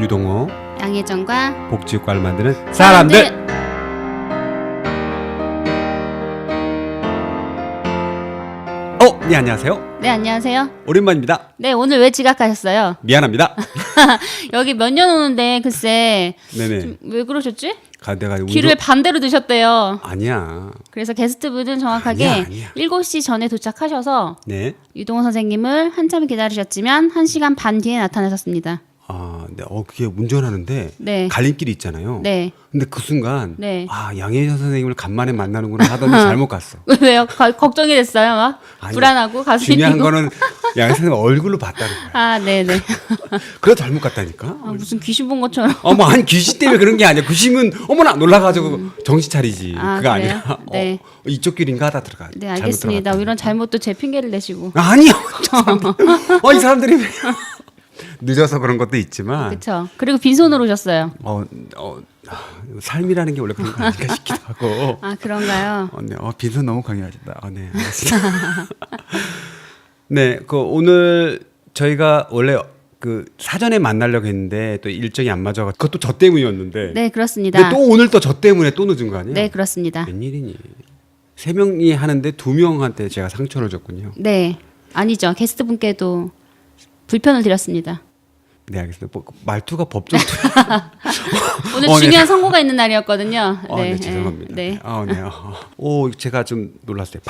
유동호 양혜정과 복지효과를 만드는 사람들. 네, 안녕하세요. 네, 안녕하세요. 오랜만입니다. 네, 오늘 왜 지각하셨어요? 미안합니다. 여기 몇 년 오는데 글쎄 네네. 왜 그러셨지? 내가 길을 반대로 드셨대요. 아니야. 그래서 게스트분은 정확하게 아니야. 7시 전에 도착하셔서 네. 유동호 선생님을 한참 기다리셨지만 1시간 반 뒤에 나타나셨습니다. 네. 그게 운전하는데 네. 갈림길이 있잖아요. 네. 근데 그 순간 네. 양혜정 선생님을 간만에 만나는구나 하더니 잘못 갔어. 왜요? 걱정이 됐어요, 막? 아니야. 불안하고 가슴이 중요한 뛰고. 거는 양혜정 선생님 얼굴로 봤다는 거야. 아, 네네. 그래서 잘못 갔다니까. 무슨 귀신 본 것처럼. 아니 귀신 때문에 그런 게 아니야. 귀신은 어머나 놀라가지고 정신 차리지. 그거 그래요? 아니야. 네. 이쪽 길인가 하다 들어가. 네, 알겠습니다. 이런 잘못도 제 핑계를 내시고. 아니요. 이 사람들이 늦어서 그런 것도 있지만. 그렇죠. 그리고 빈손으로 오셨어요. 삶이라는 게 원래 그런 거 아닌가 싶기도 하고. 아, 그런가요? 네. 빈손 너무 강요하신다. 네, 알겠습니다. 네, 오늘 저희가 원래 사전에 만나려고 했는데 또 일정이 안 맞아가지고 그것도 저 때문이었는데. 네, 그렇습니다. 근데 또 오늘 또 저 때문에 또 늦은 거 아니에요? 네, 그렇습니다. 웬일이니? 3명이 하는데 2명한테 제가 상처를 줬군요. 네, 아니죠. 게스트분께도 불편을 드렸습니다. 네, 알겠습니다. 말투가 법정. 오늘 중요한 선고가 있는 날이었거든요. 네, 죄송합니다. 네. 제가 좀 놀랐어요.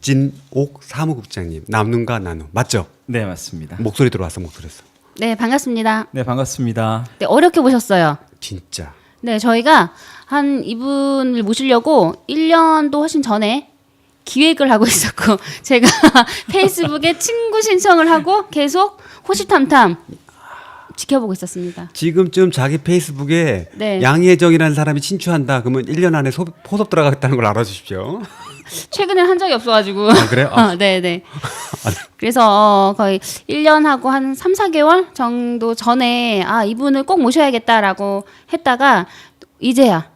박진옥 사무국장님, 남눈과 나눔 맞죠? 네, 맞습니다. 목소리 들어왔어, 목소리에서. 네, 반갑습니다. 네, 반갑습니다. 네, 어렵게 보셨어요. 진짜. 네, 저희가 이분을 모시려고 1년도 훨씬 전에 기획을 하고 있었고 제가 페이스북에 친구 신청을 하고 계속 호시탐탐 지켜보고 있었습니다. 지금쯤 자기 페이스북에 네. 양혜정이라는 사람이 친추한다. 그러면 1년 안에 포섭 들어가겠다는 걸 알아주십시오. 최근에 한 적이 없어가지고. 그래요? 네네. 그래서 거의 1년하고 한 3, 4개월 정도 전에 이분을 꼭 모셔야겠다라고 했다가 이제야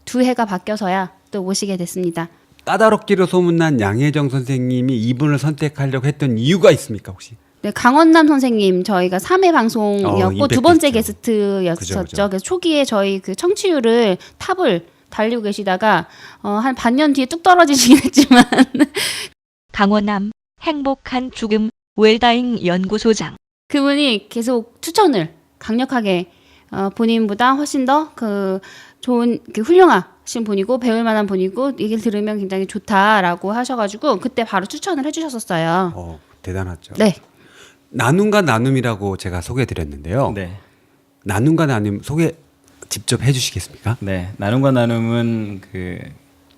2해가 바뀌어서야 또 모시게 됐습니다. 까다롭기로 소문난 양혜정 선생님이 이분을 선택하려고 했던 이유가 있습니까 혹시? 네, 강원남 선생님 저희가 3회 방송이었고 임팩트 두 번째 있죠. 게스트였었죠. 그죠. 그래서 초기에 저희 청취율을 탑을 달리고 계시다가 한 반년 뒤에 뚝 떨어지시긴 했지만 강원남 행복한 죽음 웰다잉 연구소장 그분이 계속 추천을 강력하게 본인보다 훨씬 더 좋은 훌륭하신 분이고 배울 만한 분이고 얘기를 들으면 굉장히 좋다라고 하셔가지고 그때 바로 추천을 해주셨었어요. 대단하죠. 네. 나눔과 나눔이라고 제가 소개해드렸는데요. 네. 나눔과 나눔 소개 직접 해주시겠습니까? 네, 나눔과 나눔은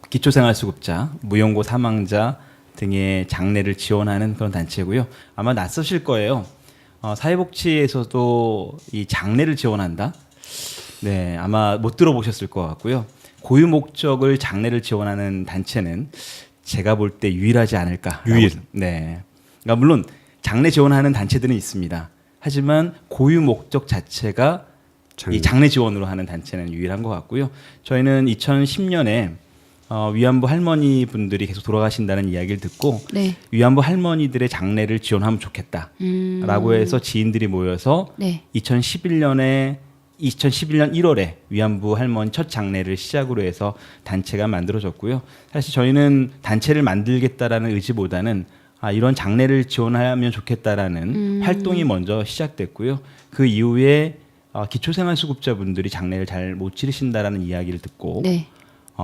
기초생활수급자, 무용고 사망자 등의 장례를 지원하는 그런 단체고요. 아마 낯서실 거예요. 사회복지에서도 이 장례를 지원한다. 네, 아마 못 들어보셨을 것 같고요. 고유 목적을 장례를 지원하는 단체는 제가 볼 때 유일하지 않을까. 유일. 네. 그러니까 물론 장례 지원하는 단체들은 있습니다. 하지만 고유 목적 자체가 이 장례 지원으로 하는 단체는 유일한 것 같고요. 저희는 2010년에 위안부 할머니 분들이 계속 돌아가신다는 이야기를 듣고 네. 위안부 할머니들의 장례를 지원하면 좋겠다라고 해서 지인들이 모여서 네. 2011년 1월에 위안부 할머니 첫 장례를 시작으로 해서 단체가 만들어졌고요. 사실 저희는 단체를 만들겠다라는 의지보다는 이런 장례를 지원하면 좋겠다라는 활동이 먼저 시작됐고요. 그 이후에 기초생활수급자분들이 장례를 잘 못 치르신다라는 이야기를 듣고 네.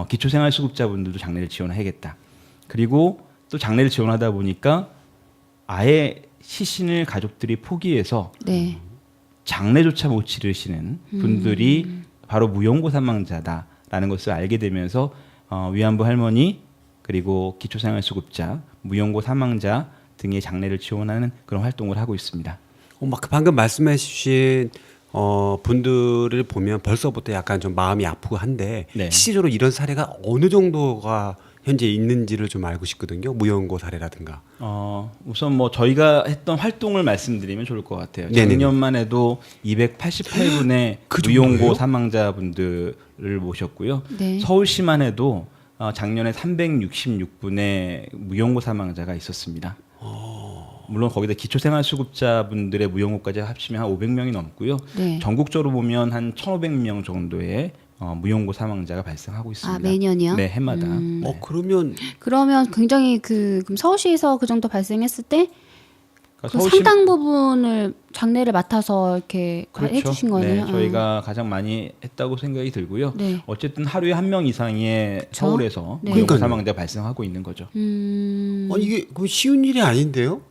기초생활수급자분들도 장례를 지원해야겠다. 그리고 또 장례를 지원하다 보니까 아예 시신을 가족들이 포기해서 네. 장례조차 못 치르시는 분들이 바로 무용고 사망자다라는 것을 알게 되면서 위안부 할머니 그리고 기초생활수급자, 무용고 사망자 등의 장례를 지원하는 그런 활동을 하고 있습니다. 방금 말씀해 주신 분들을 보면 벌써부터 약간 좀 마음이 아프고 한데 네. 실제로 이런 사례가 어느 정도가 현재 있는지를 좀 알고 싶거든요. 무용고 사례라든가. 우선 저희가 했던 활동을 말씀드리면 좋을 것 같아요. 네네네. 작년만 해도 288분의 그 정도예요? 무용고 사망자분들을 모셨고요. 네. 서울시만 해도 작년에 366분의 무용고 사망자가 있었습니다. 물론 거기다 기초생활수급자분들의 무용고까지 합치면 한 500명이 넘고요. 네. 전국적으로 보면 한 1,500명 정도의 무용고 사망자가 발생하고 있습니다. 아, 매년이요? 네, 해마다. 네. 그러면 굉장히 그럼 서울시에서 그 정도 발생했을 때 그 그러니까 서울시- 상당 부분을 장례를 맡아서 이렇게 해주신 거네요. 네, 저희가 가장 많이 했다고 생각이 들고요. 네. 어쨌든 하루에 한 명 이상의 서울에서 네. 무용고 그러니까요. 사망자가 발생하고 있는 거죠. 아니 이게 그 쉬운 일이 아닌데요?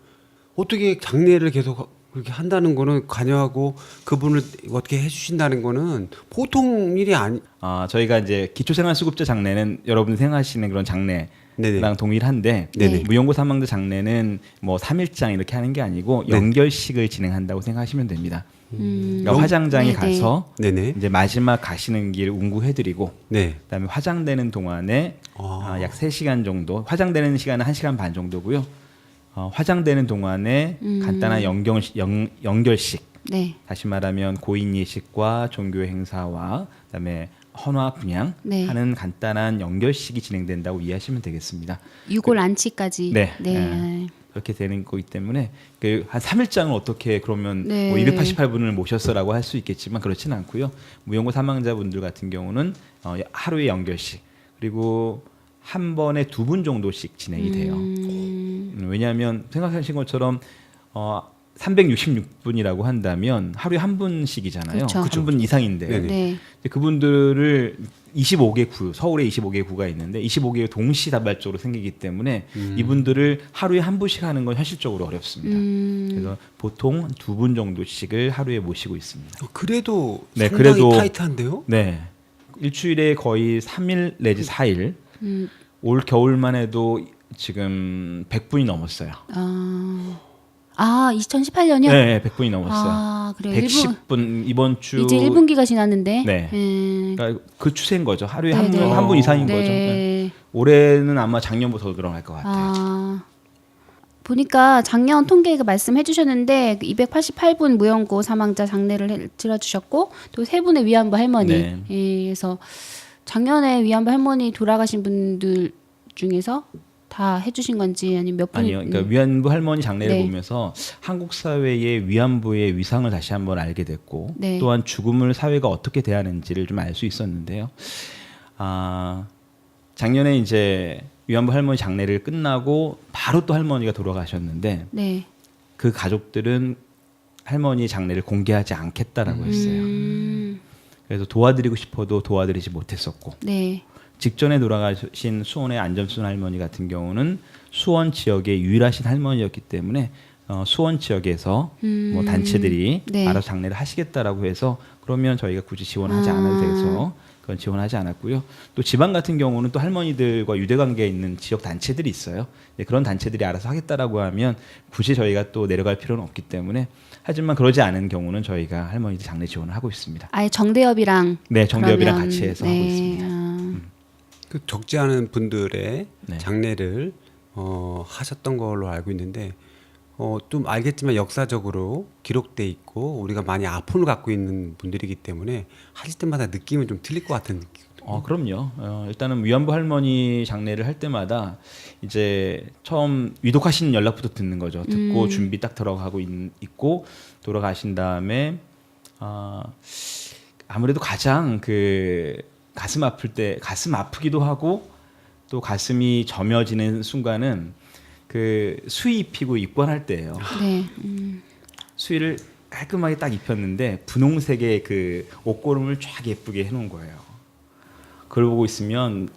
어떻게 장례를 계속 그렇게 한다는 거는 관여하고 그분을 어떻게 해주신다는 거는 보통 일이 아니. 저희가 이제 기초생활수급자 장례는 여러분이 생각하시는 그런 장례 네네. 랑 동일한데 네네. 무용고 사망자 장례는 뭐 3일장 이렇게 하는 게 아니고 네. 연결식을 진행한다고 생각하시면 됩니다. 그러니까 영- 화장장에 네네. 가서 네네. 이제 마지막 가시는 길 운구해드리고 네. 그다음에 화장되는 동안에 약 3시간 정도 화장되는 시간은 1시간 반 정도고요. 화장되는 동안에 간단한 연결식 네. 다시 말하면 고인 예식과 종교 행사와 그다음에 헌화 분양 네. 하는 간단한 연결식이 진행된다고 이해하시면 되겠습니다. 유골 안치까지. 네. 네. 그렇게 되는 거기 때문에 한 3일장을 어떻게 그러면 네. 뭐 288분을 모셨어라고 할 수 있겠지만 그렇지는 않고요. 무용고 사망자분들 같은 경우는 하루에 연결식 그리고 한 번에 2분 정도씩 진행이 돼요. 왜냐하면 생각하신 것처럼 366분이라고 한다면 하루에 한 분씩이잖아요. 그렇죠. 한 분 이상인데 네네. 네. 그분들을 25개 구, 서울에 25개 구가 있는데 25개 동시다발적으로 생기기 때문에 이분들을 하루에 한 분씩 하는 건 현실적으로 어렵습니다. 그래서 보통 2분 정도씩을 하루에 모시고 있습니다. 그래도 네, 상당히 그래도- 타이트한데요? 네, 일주일에 거의 3일 내지 4일. 올 겨울만 해도 지금 100분이 넘었어요. 2018년이요? 네, 100분이 넘었어요. 아, 그래요. 110분 이번 주 이제 1분기가 지났는데. 네. 그러니까 그 추세인 거죠. 하루에 네, 네. 한 분 이상인 네. 거죠. 네. 올해는 아마 작년보다 더 늘어날 것 같아요. 보니까 작년 통계가 말씀해 주셨는데 288분 무연고 사망자 장례를 치러주셨고 또 3분의 위안부 할머니. 네. 예, 그래서 작년에 위안부 할머니 돌아가신 분들 중에서 다 해주신 건지 아니면 몇 분이 아니요. 그러니까 위안부 할머니 장례를 네. 보면서 한국 사회의 위안부의 위상을 다시 한번 알게 됐고 네. 또한 죽음을 사회가 어떻게 대하는지를 좀 알 수 있었는데요. 작년에 이제 위안부 할머니 장례를 끝나고 바로 또 할머니가 돌아가셨는데 네. 그 가족들은 할머니 장례를 공개하지 않겠다라고 했어요. 그래서 도와드리고 싶어도 도와드리지 못했었고 네. 직전에 돌아가신 수원의 안점순 할머니 같은 경우는 수원 지역의 유일하신 할머니였기 때문에 수원 지역에서 뭐 단체들이 네. 알아서 장례를 하시겠다라고 해서 그러면 저희가 굳이 지원하지 않아도 돼서 그건 지원하지 않았고요. 또 지방 같은 경우는 또 할머니들과 유대관계에 있는 지역 단체들이 있어요. 네, 그런 단체들이 알아서 하겠다라고 하면 굳이 저희가 또 내려갈 필요는 없기 때문에 하지만 그러지 않은 경우는 저희가 할머니들 장례 지원을 하고 있습니다. 아예 정대협이랑 네, 정대협이랑 그러면- 같이 해서 네. 하고 있습니다. 그 적지 않은 분들의 네. 장례를 하셨던 걸로 알고 있는데 좀 알겠지만 역사적으로 기록돼 있고 우리가 많이 아픔을 갖고 있는 분들이기 때문에 하실 때마다 느낌은 좀 틀릴 것 같은 느낌. 그럼요. 일단은 위안부 할머니 장례를 할 때마다 이제 처음 위독하신 연락부터 듣는 거죠. 듣고 준비 딱 들어가고 있고 돌아가신 다음에 아무래도 가장 그 가슴 아플 때 가슴 아프기도 하고 또 가슴이 저며지는 순간은 그 수의 입히고 입관할 때예요. 네. 수의를 깔끔하게 딱 입혔는데 분홍색의 그 옷고름을 쫙 예쁘게 해놓은 거예요. 그걸 보고 있으면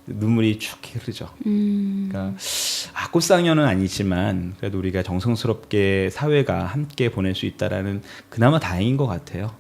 눈물이 축 흐르죠. 그러니까 꽃상여는 아니지만 그래도 우리가 정성스럽게 사회가 함께 보낼 수 있다라는 그나마 다행인 것 같아요.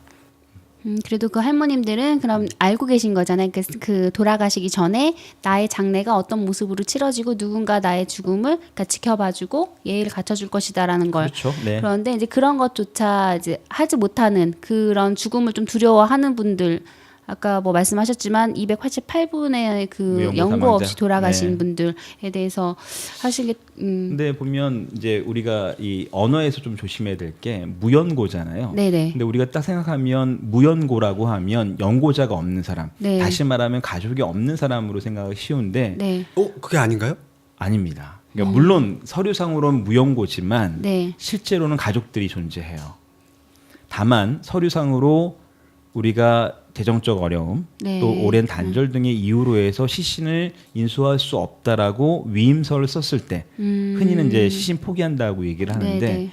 그래도 그 할머님들은 그럼 알고 계신 거잖아요. 그 돌아가시기 전에 나의 장례가 어떤 모습으로 치러지고 누군가 나의 죽음을 그러니까 지켜봐주고 예의를 갖춰줄 것이다라는 걸. 그렇죠. 네. 그런데 이제 그런 것조차 이제 하지 못하는 그런 죽음을 좀 두려워하는 분들. 아까 뭐 말씀하셨지만 288분의 그 무연고 연고 사망자. 없이 돌아가신 네. 분들에 대해서 사실 이게 근데 보면 이제 우리가 이 언어에서 좀 조심해야 될 게 무연고잖아요. 네네. 근데 우리가 딱 생각하면 무연고라고 하면 연고자가 없는 사람, 네. 다시 말하면 가족이 없는 사람으로 생각하기 쉬운데 네. 그게 아닌가요? 아닙니다. 그러니까 물론 서류상으로는 무용고지만 네. 실제로는 가족들이 존재해요. 다만 서류상으로 우리가 재정적 어려움, 네. 또 오랜 단절 등의 이유로 해서 시신을 인수할 수 없다라고 위임서를 썼을 때 흔히는 이제 시신 포기한다고 얘기를 하는데 네네.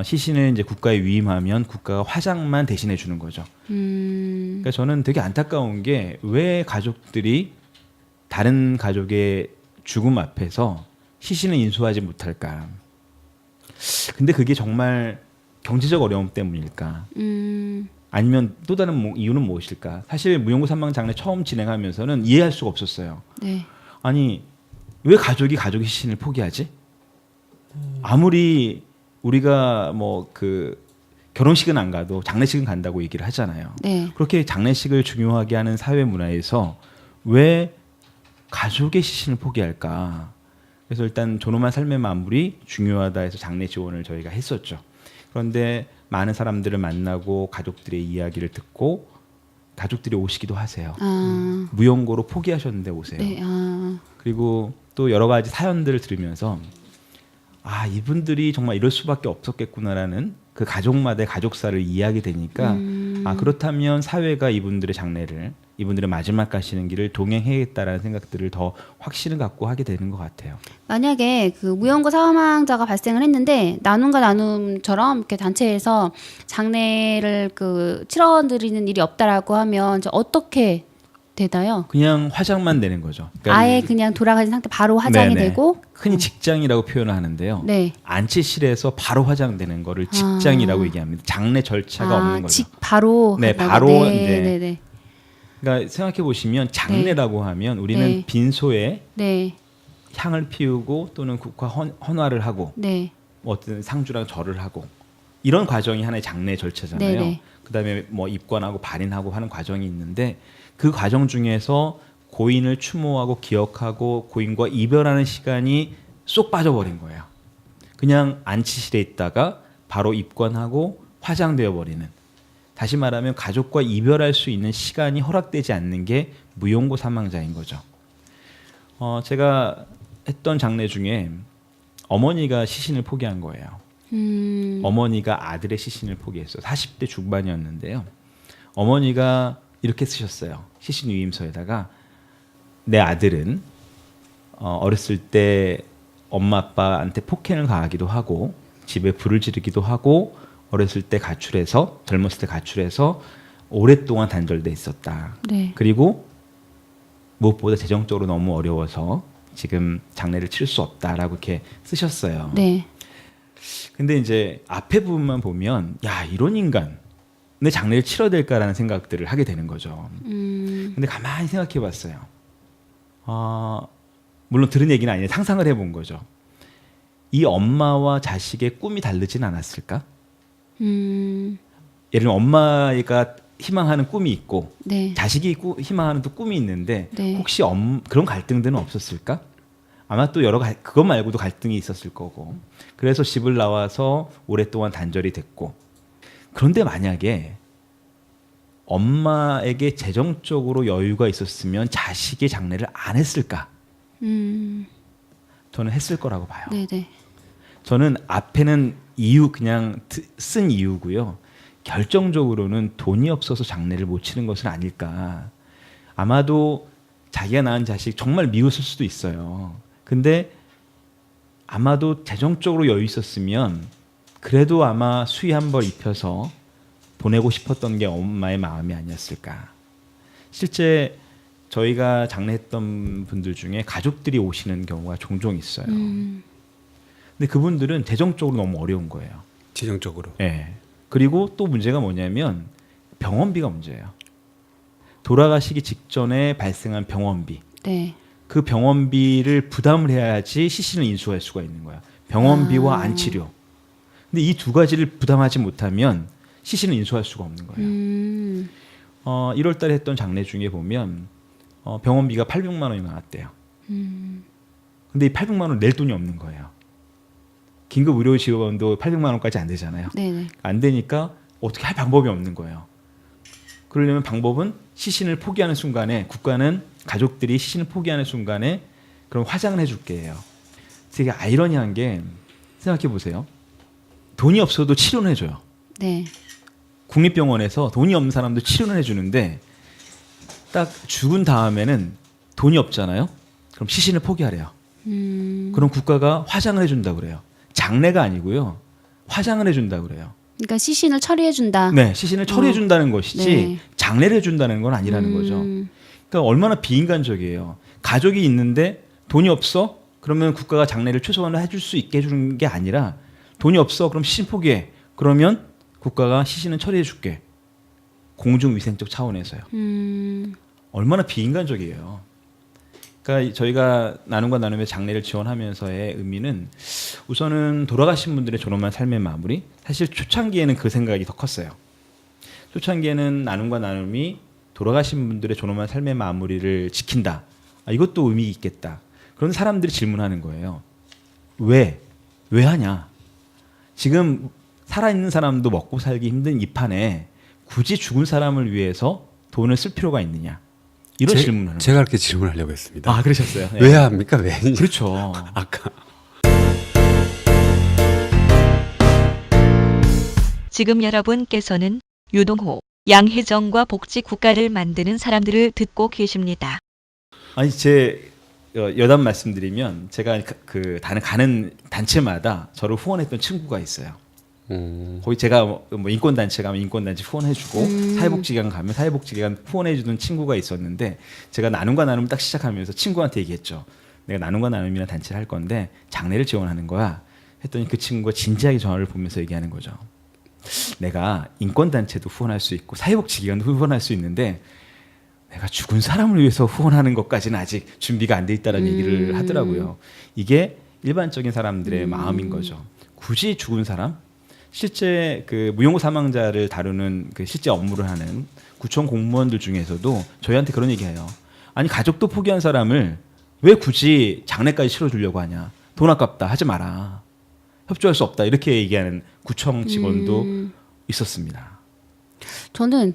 시신을 이제 국가에 위임하면 국가가 화장만 대신해 주는 거죠. 그러니까 저는 되게 안타까운 게 왜 가족들이 다른 가족의 죽음 앞에서 시신을 인수하지 못할까? 근데 그게 정말 경제적 어려움 때문일까? 아니면 또 다른 이유는 무엇일까? 사실 무용고 사망 장례 처음 진행하면서는 이해할 수가 없었어요. 네. 아니 왜 가족의 시신을 포기하지? 아무리 우리가 뭐 그 결혼식은 안 가도 장례식은 간다고 얘기를 하잖아요. 네. 그렇게 장례식을 중요하게 하는 사회 문화에서 왜 가족의 시신을 포기할까? 그래서 일단 존엄한 삶의 마무리 중요하다 해서 장례 지원을 저희가 했었죠. 그런데 많은 사람들을 만나고 가족들의 이야기를 듣고 가족들이 오시기도 하세요. 무용고로 포기하셨는데 오세요. 네. 그리고 또 여러 가지 사연들을 들으면서 아 이분들이 정말 이럴 수밖에 없었겠구나라는 그 가족마다의 가족사를 이해하게 되니까 아 그렇다면 사회가 이분들의 장례를 이분들의 마지막 가시는 길을 동행해야겠다라는 생각들을 더 확신을 갖고 하게 되는 것 같아요. 만약에 그 무연고 사망자가 발생을 했는데 나눔과 나눔처럼 이렇게 단체에서 장례를 그 치러드리는 일이 없다라고 하면 이제 어떻게 되나요? 그냥 화장만 되는 거죠. 그러니까 아예 그냥 돌아가신 상태 바로 화장이 네네. 되고 흔히 직장이라고 표현을 하는데요. 네. 안치실에서 바로 화장되는 거를 직장이라고 얘기합니다. 장례 절차가 없는 거죠. 바로 네, 한다고? 바로 네, 이제 네, 네. 그러니까 생각해 보시면 장례라고 하면 우리는 네. 빈소에 네. 향을 피우고 또는 국화 헌화를 하고 네. 뭐 어떤 상주랑 절을 하고 이런 과정이 하나의 장례 절차잖아요. 네네. 그다음에 뭐 입관하고 발인하고 하는 과정이 있는데 그 과정 중에서 고인을 추모하고 기억하고 고인과 이별하는 시간이 쏙 빠져버린 거예요. 그냥 안치실에 있다가 바로 입관하고 화장되어 버리는. 다시 말하면 가족과 이별할 수 있는 시간이 허락되지 않는 게 무용고 사망자인 거죠. 제가 했던 장례 중에 어머니가 시신을 포기한 거예요. 어머니가 아들의 시신을 포기했어요. 40대 중반이었는데요. 어머니가 이렇게 쓰셨어요. 시신 위임서에다가 내 아들은 어렸을 때 엄마 아빠한테 폭행을 가하기도 하고 집에 불을 지르기도 하고 어렸을 때 가출해서 젊었을 때 가출해서 오랫동안 단절돼 있었다. 네. 그리고 무엇보다 재정적으로 너무 어려워서 지금 장례를 치를 수 없다라고 이렇게 쓰셨어요. 네. 근데 이제 앞에 부분만 보면 야 이런 인간 내 장례를 치러야 될까라는 생각들을 하게 되는 거죠. 근데 가만히 생각해 봤어요. 물론 들은 얘기는 아니에요. 상상을 해본 거죠. 이 엄마와 자식의 꿈이 다르진 않았을까? 예를 들면 엄마가 희망하는 꿈이 있고 네. 자식이 희망하는 또 꿈이 있는데 네. 혹시 그런 갈등들은 없었을까? 아마 또 그것 말고도 갈등이 있었을 거고 그래서 집을 나와서 오랫동안 단절이 됐고 그런데 만약에 엄마에게 재정적으로 여유가 있었으면 자식의 장례를 안 했을까? 저는 했을 거라고 봐요. 네네. 저는 앞에는 그냥 쓴 이유고요. 결정적으로는 돈이 없어서 장례를 못 치는 것은 아닐까. 아마도 자기가 낳은 자식 정말 미웠을 수도 있어요. 근데 아마도 재정적으로 여유 있었으면 그래도 아마 수의 한 벌 입혀서 보내고 싶었던 게 엄마의 마음이 아니었을까. 실제 저희가 장례했던 분들 중에 가족들이 오시는 경우가 종종 있어요. 근데 그분들은 재정적으로 너무 어려운 거예요. 재정적으로. 네. 그리고 또 문제가 뭐냐면 병원비가 문제예요. 돌아가시기 직전에 발생한 병원비. 네. 그 병원비를 부담을 해야지 시신을 인수할 수가 있는 거야. 병원비와 안치료. 근데 이 두 가지를 부담하지 못하면 시신을 인수할 수가 없는 거예요. 1월 달에 했던 장례 중에 보면 병원비가 800만 원이 나왔대요. 근데 이 800만 원 낼 돈이 없는 거예요. 긴급 의료 지원도 800만 원까지 안 되잖아요. 네네. 안 되니까 어떻게 할 방법이 없는 거예요. 그러려면 방법은 시신을 포기하는 순간에 국가는 가족들이 시신을 포기하는 순간에 그럼 화장을 해줄게 해요. 되게 아이러니한 게 생각해 보세요. 돈이 없어도 치료는 해줘요. 네. 국립병원에서 돈이 없는 사람도 치료는 해주는데 딱 죽은 다음에는 돈이 없잖아요. 그럼 시신을 포기하래요. 그럼 국가가 화장을 해준다 그래요. 장례가 아니고요. 화장을 해준다 그래요. 그러니까 시신을 처리해준다. 네, 시신을 처리해준다는 것이지 네. 장례를 해준다는 건 아니라는 거죠. 그러니까 얼마나 비인간적이에요. 가족이 있는데 돈이 없어? 그러면 국가가 장례를 최소한으로 해줄 수 있게 해주는 게 아니라 돈이 없어? 그럼 시신 포기해. 그러면 국가가 시신은 처리해줄게. 공중위생적 차원에서요. 얼마나 비인간적이에요. 그러니까 저희가 나눔과 나눔의 장례를 지원하면서의 의미는 우선은 돌아가신 분들의 존엄한 삶의 마무리. 사실 초창기에는 그 생각이 더 컸어요. 초창기에는 나눔과 나눔이 돌아가신 분들의 존엄한 삶의 마무리를 지킨다. 이것도 의미 있겠다. 그런 사람들이 질문하는 거예요. 왜? 왜 하냐? 지금 살아있는 사람도 먹고 살기 힘든 이 판에 굳이 죽은 사람을 위해서 돈을 쓸 필요가 있느냐? 이런 질문을 하는 제가 그렇게 질문하려고 했습니다. 아, 그러셨어요? 네. 왜 합니까? 왜? 그렇죠. 아까 지금 여러분께서는 유동호, 양혜정과 복지 국가를 만드는 사람들을 듣고 계십니다. 아니 제 여담 말씀드리면 제가 다른 가는 단체마다 저를 후원했던 친구가 있어요. 거기 제가 뭐 인권 단체 가면 인권 단체 후원해주고 사회복지기관 가면 사회복지기관 후원해주던 친구가 있었는데 제가 나눔과 나눔을 딱 시작하면서 친구한테 얘기했죠. 내가 나눔과 나눔이라는 단체를 할 건데 장례를 지원하는 거야. 했더니 그 친구가 진지하게 저를 보면서 얘기하는 거죠. 내가 인권 단체도 후원할 수 있고 사회복지기관도 후원할 수 있는데 내가 죽은 사람을 위해서 후원하는 것까지는 아직 준비가 안 돼 있다는 얘기를 하더라고요. 이게 일반적인 사람들의 마음인 거죠. 굳이 죽은 사람? 실제 그 무용고 사망자를 다루는 그 실제 업무를 하는 구청 공무원들 중에서도 저희한테 그런 얘기해요. 아니 가족도 포기한 사람을 왜 굳이 장례까지 치러주려고 하냐? 돈 아깝다 하지 마라. 협조할 수 없다 이렇게 얘기하는 구청 직원도 있었습니다. 저는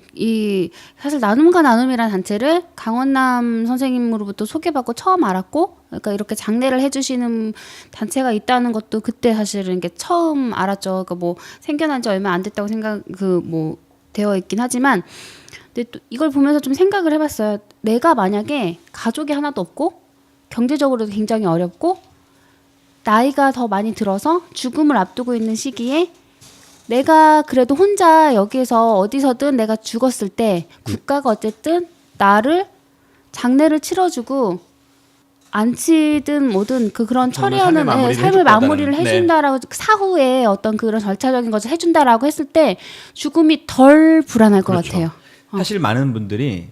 사실 나눔과 나눔이라는 단체를 강원남 선생님으로부터 소개받고 처음 알았고, 그러니까 이렇게 장례를 해주시는 단체가 있다는 것도 그때 사실은 이게 처음 알았죠. 그러니까 뭐 생겨난 지 얼마 안 됐다고 되어 있긴 하지만, 근데 또 이걸 보면서 좀 생각을 해봤어요. 내가 만약에 가족이 하나도 없고 경제적으로도 굉장히 어렵고 나이가 더 많이 들어서 죽음을 앞두고 있는 시기에 내가 그래도 혼자 여기에서 어디서든 내가 죽었을 때 국가가 어쨌든 나를 장례를 치러주고 안치든 뭐든 그런 처리하는 삶의 마무리를 해준다라고 사후에 어떤 그런 절차적인 것을 해준다라고 했을 때 죽음이 덜 불안할 것 그렇죠. 같아요. 사실 많은 분들이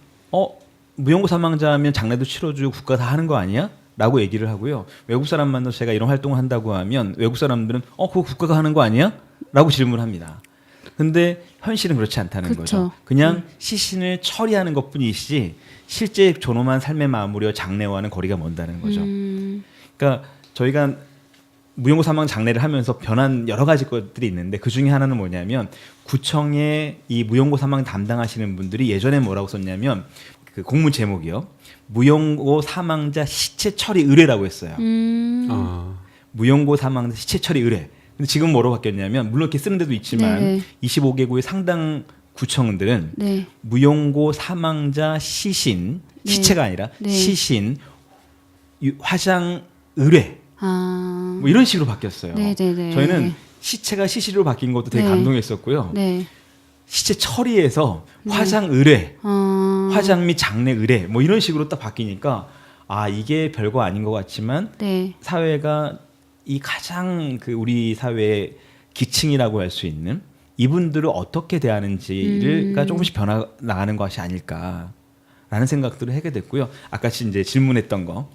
무용고 사망자면 장례도 치러주고 국가 다 하는 거 아니야? 라고 얘기를 하고요. 외국 사람 만나서 제가 이런 활동을 한다고 하면 외국 사람들은 그거 국가가 하는 거 아니야? 라고 질문합니다. 근데 현실은 그렇지 않다는 그쵸. 거죠. 그냥 시신을 처리하는 것뿐이지 실제 존엄한 삶의 마무리와 장례와는 거리가 먼다는 거죠. 그러니까 저희가 무용고 사망 장례를 하면서 변한 여러 가지 것들이 있는데 그 중에 하나는 뭐냐면 구청에 이 무용고 사망 담당하시는 분들이 예전에 뭐라고 썼냐면 그 공문 제목이요. 무용고 사망자 시체 처리 의뢰라고 했어요. 무용고 사망자 시체 처리 의뢰. 근데 지금 뭐로 바뀌었냐면 물론 이렇게 쓰는 데도 있지만 네. 25개국의 상당 구청들은 네. 무용고 사망자 시신 네. 시체가 아니라 네. 시신 화장 의뢰 뭐 이런 식으로 바뀌었어요. 네네네. 저희는 시체가 시시로 바뀐 것도 되게 네. 감동했었고요. 네. 시체 처리에서 화장 의뢰, 화장 및 장례 의뢰 뭐 이런 식으로 딱 바뀌니까 이게 별거 아닌 것 같지만 네. 사회가 이 가장 그 우리 사회의 기층이라고 할 수 있는 이분들을 어떻게 대하는지가 조금씩 변화 나가는 것이 아닐까라는 생각들을 하게 됐고요. 아까 이제 질문했던 거.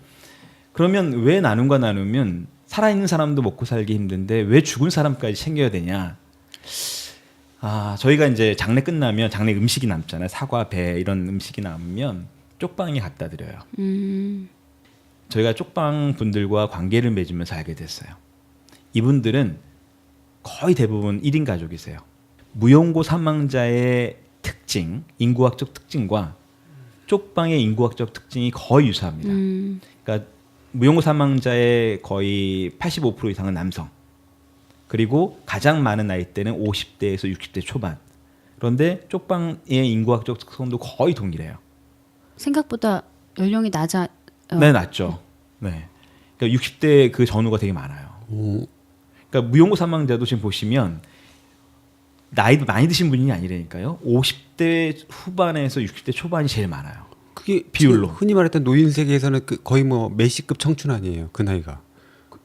그러면 왜 나눔과 나누면 살아있는 사람도 먹고 살기 힘든데 왜 죽은 사람까지 챙겨야 되냐? 저희가 이제 장례 끝나면 장례 음식이 남잖아요. 사과, 배 이런 음식이 남으면 쪽방에 갖다 드려요. 저희가 쪽방 분들과 관계를 맺으면서 알게 됐어요. 이분들은 거의 대부분 1인 가족이세요. 무용고 사망자의 특징, 인구학적 특징과 쪽방의 인구학적 특징이 거의 유사합니다. 그러니까 무용고 사망자의 거의 85% 이상은 남성. 그리고 가장 많은 나이대는 50대에서 60대 초반. 그런데 쪽방의 인구학적 특성도 거의 동일해요. 생각보다 연령이 낮아. 네, 낮죠. 네. 그러니까 60대 그 전후가 되게 많아요. 오. 그러니까 무용고 사망자도 지금 보시면 나이도 많이 드신 분이 아니라니까요. 50대 후반에서 60대 초반이 제일 많아요. 그게 비율로. 흔히 말했던 노인 세계에서는 그 거의 뭐 메시급 청춘 아니에요. 그 나이가.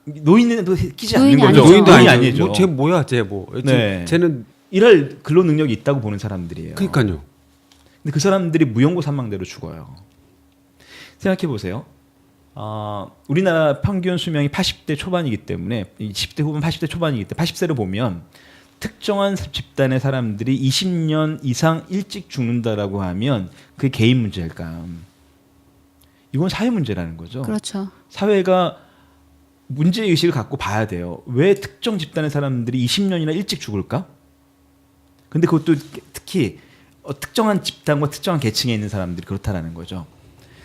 노인도 끼지 노인이 않는 거죠. 아니죠. 노인도 아니죠. 아니죠. 뭐, 쟤 뭐야, 쟤 뭐. 네. 쟤는 일할 근로 능력이 있다고 보는 사람들이에요. 그러니까요. 근데 그 사람들이 무용고 사망대로 죽어요. 생각해 보세요. 우리나라 평균 수명이 80대 초반이기 때문에 10대 후반 80대 초반이기 때문에 80세를 보면 특정한 집단의 사람들이 20년 이상 일찍 죽는다라고 하면 그게 개인 문제일까? 이건 사회 문제라는 거죠. 그렇죠. 사회가 문제 의식을 갖고 봐야 돼요. 왜 특정 집단의 사람들이 20년이나 일찍 죽을까? 근데 그것도 특히 특정한 집단과 특정한 계층에 있는 사람들이 그렇다라는 거죠.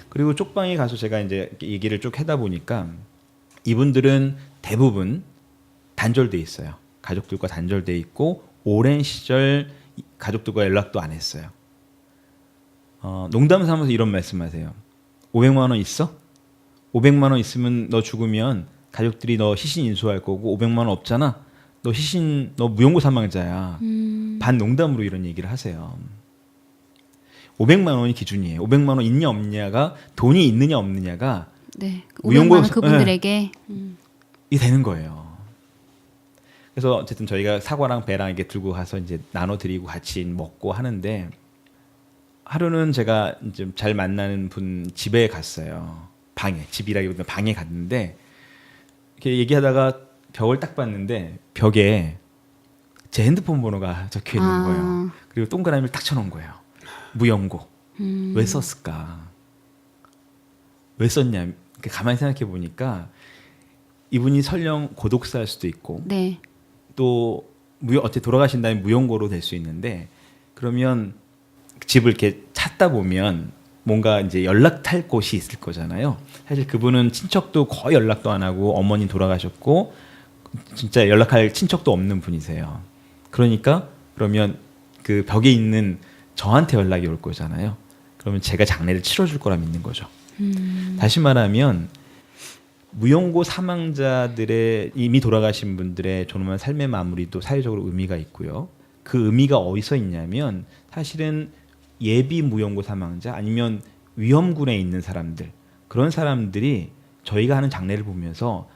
그리고 쪽방에 가서 제가 이제 얘기를 쭉 하다 보니까 이분들은 대부분 단절돼 있어요. 가족들과 단절돼 있고 오랜 시절 가족들과 연락도 안 했어요. 농담 삼아서 이런 말씀하세요. 500만 원 있어? 500만 원 있으면 너 죽으면 가족들이 너 시신 인수할 거고 500만 원 없잖아. 너 무용고 사망자야. 반 농담으로 이런 얘기를 하세요. 500만 원이 기준이에요. 500만 원 있냐 없냐가 돈이 있느냐 없느냐가 네. 무용고- 500만 원 그분들에게 이 되는 거예요. 그래서 어쨌든 저희가 사과랑 배랑 이렇게 들고 가서 이제 나눠 드리고 같이 먹고 하는데 하루는 제가 이제 잘 만나는 분 집에 갔어요. 집이라기보다 방에 갔는데 이렇게 얘기하다가 벽을 딱 봤는데 벽에 제 핸드폰 번호가 적혀 있는 거예요. 그리고 동그라미를 딱 쳐놓은 거예요. 무용고. 왜 썼을까? 왜 썼냐? 가만히 생각해 보니까 이분이 설령 고독사일 수도 있고 네. 또 어떻게 돌아가신 다음에 무용고로 될 수 있는데 그러면 집을 이렇게 찾다 보면 뭔가 이제 연락할 곳이 있을 거잖아요. 사실 그분은 친척도 거의 연락도 안 하고 어머니 돌아가셨고 진짜 연락할 친척도 없는 분이세요. 그러니까 그러면 그 벽에 있는 저한테 연락이 올 거잖아요. 그러면 제가 장례를 치러줄 거라 믿는 거죠. 다시 말하면 무용고 사망자들의 이미 돌아가신 분들의 존엄한 삶의 마무리도 사회적으로 의미가 있고요. 그 의미가 어디서 있냐면 사실은 예비 무용고 사망자 아니면 위험군에 있는 사람들 그런 사람들이 저희가 하는 장례를 보면서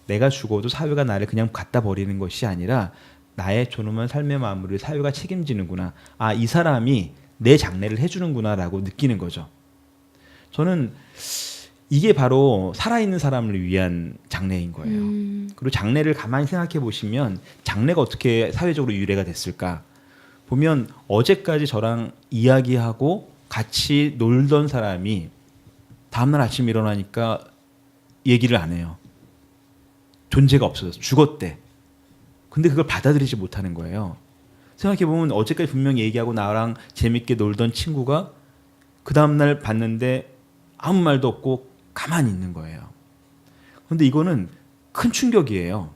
내가 죽어도 사회가 나를 그냥 갖다 버리는 것이 아니라 나의 존엄한 삶의 마무리를 사회가 책임지는구나. 이 사람이 내 장례를 해주는구나라고 느끼는 거죠. 저는 이게 바로 살아있는 사람을 위한 장례인 거예요. 그리고 장례를 가만히 생각해 보시면 장례가 어떻게 사회적으로 유래가 됐을까? 보면 어제까지 저랑 이야기하고 같이 놀던 사람이 다음날 아침 일어나니까 얘기를 안 해요. 존재가 없어졌어. 죽었대. 근데 그걸 받아들이지 못하는 거예요. 생각해보면 어제까지 분명히 얘기하고 나랑 재밌게 놀던 친구가 그 다음날 봤는데 아무 말도 없고 가만히 있는 거예요. 그런데 이거는 큰 충격이에요.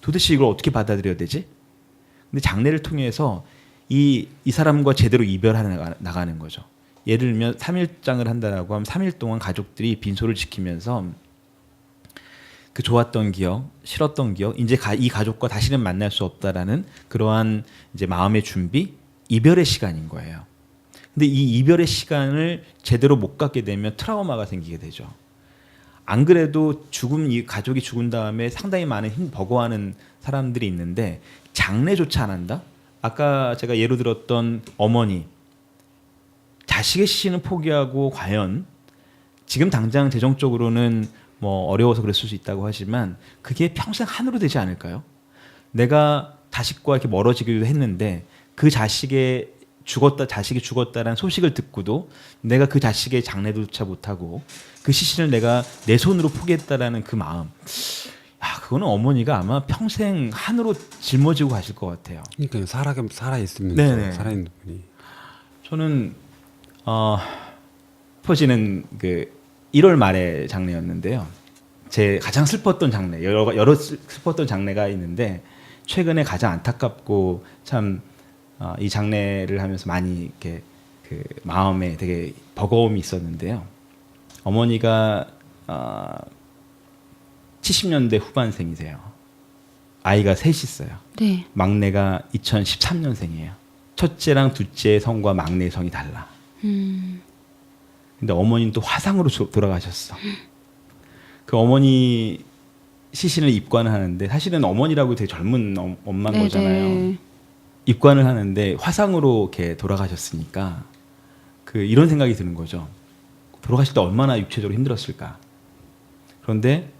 도대체 이걸 어떻게 받아들여야 되지? 근데 장례를 통해서 이 사람과 제대로 이별하는 나가는 거죠. 예를 들면 3일장을 한다라고 하면 3일 동안 가족들이 빈소를 지키면서 그 좋았던 기억, 싫었던 기억, 이제 이 가족과 다시는 만날 수 없다라는 그러한 이제 마음의 준비, 이별의 시간인 거예요. 근데 이 이별의 시간을 제대로 못 갖게 되면 트라우마가 생기게 되죠. 안 그래도 이 가족이 죽은 다음에 상당히 많은 버거워하는 사람들이 있는데 장례조차 안 한다? 아까 제가 예로 들었던 어머니, 자식의 시신은 포기하고 과연 지금 당장 재정적으로는 뭐 어려워서 그랬을 수 있다고 하지만 그게 평생 한으로 되지 않을까요? 내가 자식과 이렇게 멀어지기도 했는데 그 자식이 죽었다라는 소식을 듣고도 내가 그 자식의 장례조차 못하고 그 시신을 내가 내 손으로 포기했다라는 그 마음, 그거는 어머니가 아마 평생 한으로 짊어지고 가실 것 같아요. 그러니까 살아 있으면 네네. 살아있는 분이. 저는 퍼지는 그 1월 말에 장례였는데요. 제 가장 슬펐던 장례, 여러 슬펐던 장례가 있는데 최근에 가장 안타깝고 참 이 장례를 하면서 많이 이렇게 그 마음에 되게 버거움이 있었는데요. 어머니가 70년대 후반생이세요. 아이가 셋이 있어요. 네. 막내가 2013년생이에요. 첫째랑 둘째의 성과 막내의 성이 달라. 근데 어머니는 또 화상으로 돌아가셨어. 그 어머니 시신을 입관을 하는데 사실은 어머니라고 되게 젊은 엄마인 네네. 거잖아요. 입관을 하는데 화상으로 이렇게 돌아가셨으니까 그 이런 생각이 드는 거죠. 돌아가실 때 얼마나 육체적으로 힘들었을까. 그런데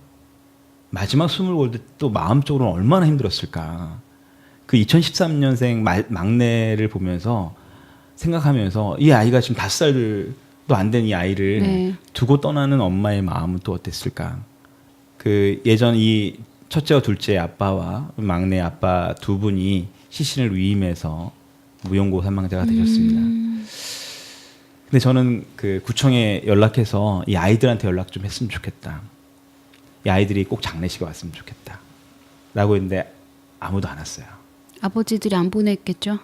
마지막 숨을 골 때 또 마음적으로는 얼마나 힘들었을까. 그 2013년생 막내를 보면서 생각하면서 이 아이가 지금 5살도 안 된 이 아이를 네. 두고 떠나는 엄마의 마음은 또 어땠을까. 그 예전 이 첫째와 둘째 아빠와 막내 아빠 두 분이 시신을 위임해서 무용고 사망자가 되셨습니다. 근데 저는 그 구청에 연락해서 이 아이들한테 연락 좀 했으면 좋겠다. 이 아이들이 꼭 장례식에 왔으면 좋겠다. 라고 했는데 아무도 안 왔어요. 아버지들이 안 보냈겠죠?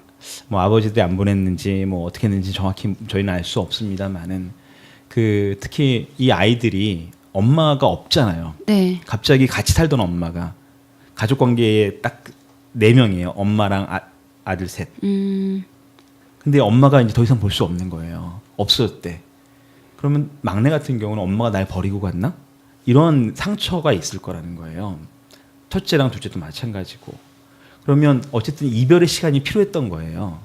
뭐 아버지들이 안 보냈는지 뭐 어떻게 했는지 정확히 저희는 알 수 없습니다만은 그 특히 이 아이들이 엄마가 없잖아요. 네. 갑자기 같이 살던 엄마가 가족 관계에 딱 4명이에요. 엄마랑 아들 셋. 근데 엄마가 이제 더 이상 볼 수 없는 거예요. 없어졌대. 그러면 막내 같은 경우는 엄마가 날 버리고 갔나? 이런 상처가 있을 거라는 거예요. 첫째랑 둘째도 마찬가지고. 그러면 어쨌든 이별의 시간이 필요했던 거예요.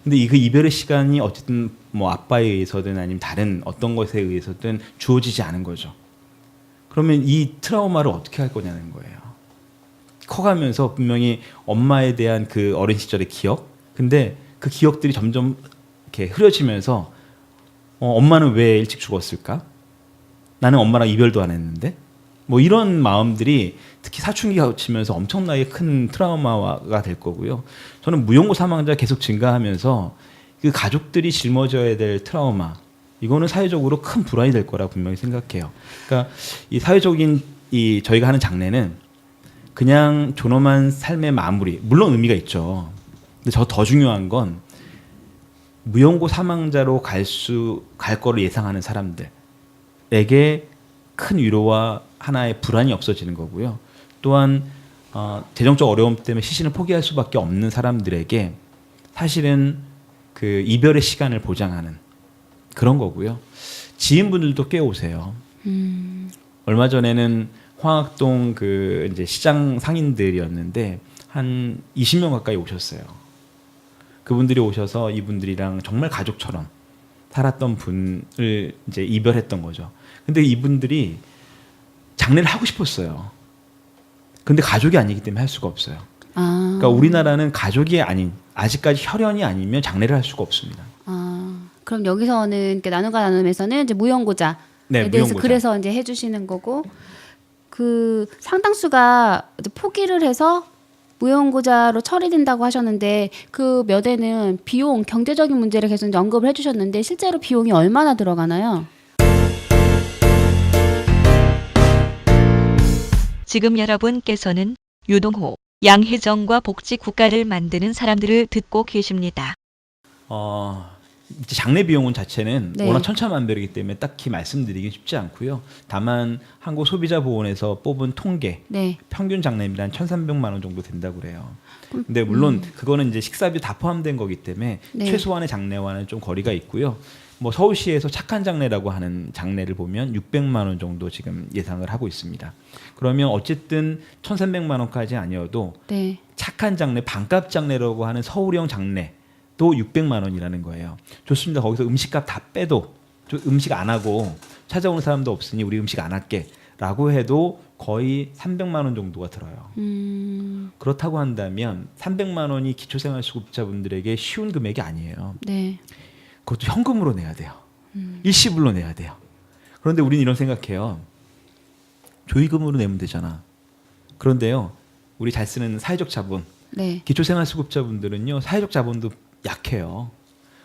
근데 그 이별의 시간이 어쨌든 뭐 아빠에 의해서든 아니면 다른 어떤 것에 의해서든 주어지지 않은 거죠. 그러면 이 트라우마를 어떻게 할 거냐는 거예요. 커가면서 분명히 엄마에 대한 그 어린 시절의 기억, 근데 그 기억들이 점점 이렇게 흐려지면서 엄마는 왜 일찍 죽었을까? 나는 엄마랑 이별도 안 했는데? 뭐 이런 마음들이 특히 사춘기가 거치면서 엄청나게 큰 트라우마가 될 거고요. 저는 무용고 사망자 계속 증가하면서 그 가족들이 짊어져야 될 트라우마, 이거는 사회적으로 큰 불안이 될 거라 분명히 생각해요. 그러니까 이 사회적인 이 저희가 하는 장례는 그냥 존엄한 삶의 마무리, 물론 의미가 있죠. 근데 저 더 중요한 건 무용고 사망자로 갈 거를 예상하는 사람들에게 큰 위로와 하나의 불안이 없어지는 거고요. 또한 재정적 어려움 때문에 시신을 포기할 수밖에 없는 사람들에게 사실은 그 이별의 시간을 보장하는 그런 거고요. 지인분들도 꽤 오세요. 얼마 전에는 황학동 그 이제 시장 상인들이었는데 한 20명 가까이 오셨어요. 그분들이 오셔서 이분들이랑 정말 가족처럼 살았던 분을 이제 이별했던 거죠. 근데 이분들이 장례를 하고 싶었어요. 근데 가족이 아니기 때문에 할 수가 없어요. 그러니까 우리나라는 가족이 아닌, 아직까지 혈연이 아니면 장례를 할 수가 없습니다. 그럼 여기서는 이렇게 나누가 나눔에서는 이제 무용고자에 네, 대해서 무용고자. 그래서 이제 해주시는 거고, 그 상당수가 이제 포기를 해서 무용고자로 처리된다고 하셨는데 그 몇에는 비용, 경제적인 문제를 계속 이제 언급을 해주셨는데 실제로 비용이 얼마나 들어가나요? 지금 여러분께서는 유동호, 양혜정과 복지 국가를 만드는 사람들을 듣고 계십니다. 이제 장례 비용은 자체는 네. 워낙 천차만별이기 때문에 딱히 말씀드리기 쉽지 않고요. 다만 한국소비자보험에서 뽑은 통계 네. 평균 장례비는 한 1,300만 원 정도 된다고 그래요. 근데 물론 그거는 이제 식사비 다 포함된 거기 때문에 네. 최소한의 장례와는 좀 거리가 있고요. 뭐 서울시에서 착한 장례라고 하는 장례를 보면 600만 원 정도 지금 예상을 하고 있습니다. 그러면 어쨌든 1,300만 원까지 아니어도 네. 착한 장례, 반값 장례라고 하는 서울형 장례도 600만 원이라는 거예요. 좋습니다. 거기서 음식값 다 빼도 음식 안 하고 찾아오는 사람도 없으니 우리 음식 안 할게라고 해도 거의 300만 원 정도가 들어요. 그렇다고 한다면 300만 원이 기초생활수급자분들에게 쉬운 금액이 아니에요. 네. 그것도 현금으로 내야 돼요. 일시불로 내야 돼요. 그런데 우리는 이런 생각해요. 조의금으로 내면 되잖아. 그런데요, 우리 잘 쓰는 사회적 자본, 네. 기초생활수급자분들은요, 사회적 자본도 약해요.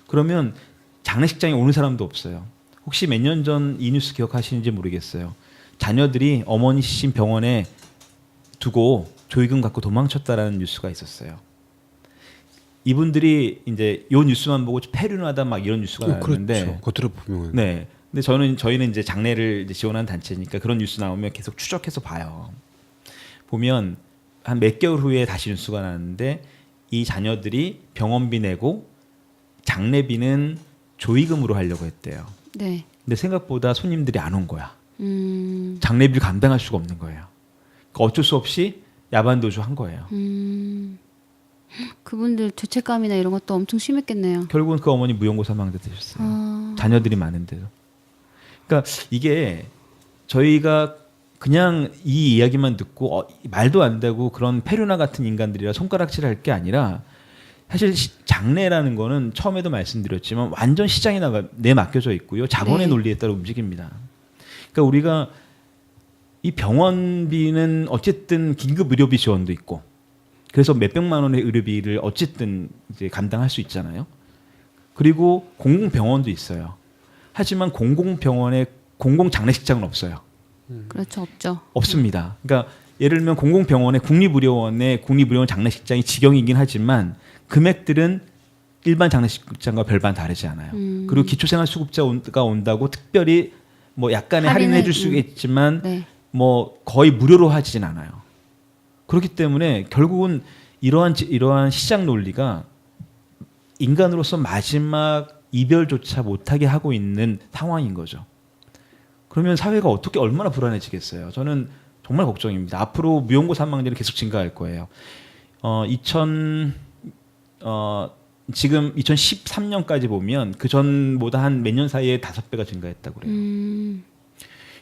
그러면 장례식장에 오는 사람도 없어요. 혹시 몇 년 전 이 뉴스 기억하시는지 모르겠어요. 자녀들이 어머니신 병원에 두고 조의금 갖고 도망쳤다라는 뉴스가 있었어요. 이분들이 이제 요 뉴스만 보고 폐륜하다 막 이런 뉴스가 나왔는데, 그렇죠. 겉으로 보면 네. 근데 저희는 이제 장례를 이제 지원하는 단체니까 그런 뉴스 나오면 계속 추적해서 봐요. 보면 한 몇 개월 후에 다시 뉴스가 나왔는데 이 자녀들이 병원비 내고 장례비는 조의금으로 하려고 했대요. 네. 근데 생각보다 손님들이 안 온 거야. 장례비를 감당할 수가 없는 거예요. 그러니까 어쩔 수 없이 야반도주 한 거예요. 그분들 죄책감이나 이런 것도 엄청 심했겠네요. 결국은 그 어머니 무용고 사망자 되셨어요. 자녀들이 많은데도. 그러니까 이게 저희가 그냥 이 이야기만 듣고 말도 안 되고 그런 페루나 같은 인간들이라 손가락질할 게 아니라 사실 장례라는 거는 처음에도 말씀드렸지만 완전 시장에 내맡겨져 있고요. 자본의 네. 논리에 따라 움직입니다. 그러니까 우리가 이 병원비는 어쨌든 긴급 의료비 지원도 있고 그래서 몇백만 원의 의료비를 어쨌든 이제 감당할 수 있잖아요. 그리고 공공병원도 있어요. 하지만 공공병원에 공공장례식장은 없어요. 그렇죠, 없죠. 없습니다. 그러니까 예를 들면 공공병원에 국립의료원 장례식장이 직영이긴 하지만 금액들은 일반 장례식장과 별반 다르지 않아요. 그리고 기초생활수급자가 온다고 특별히 뭐 약간의 할인해 줄 수 있지만 네. 뭐 거의 무료로 하진 않아요. 그렇기 때문에 결국은 이러한 시장 논리가 인간으로서 마지막 이별조차 못하게 하고 있는 상황인 거죠. 그러면 사회가 어떻게 얼마나 불안해지겠어요. 저는 정말 걱정입니다. 앞으로 무용고 사망자는 계속 증가할 거예요. 지금 2013년까지 보면 그 전보다 한 몇 년 사이에 5배가 증가했다고 그래요.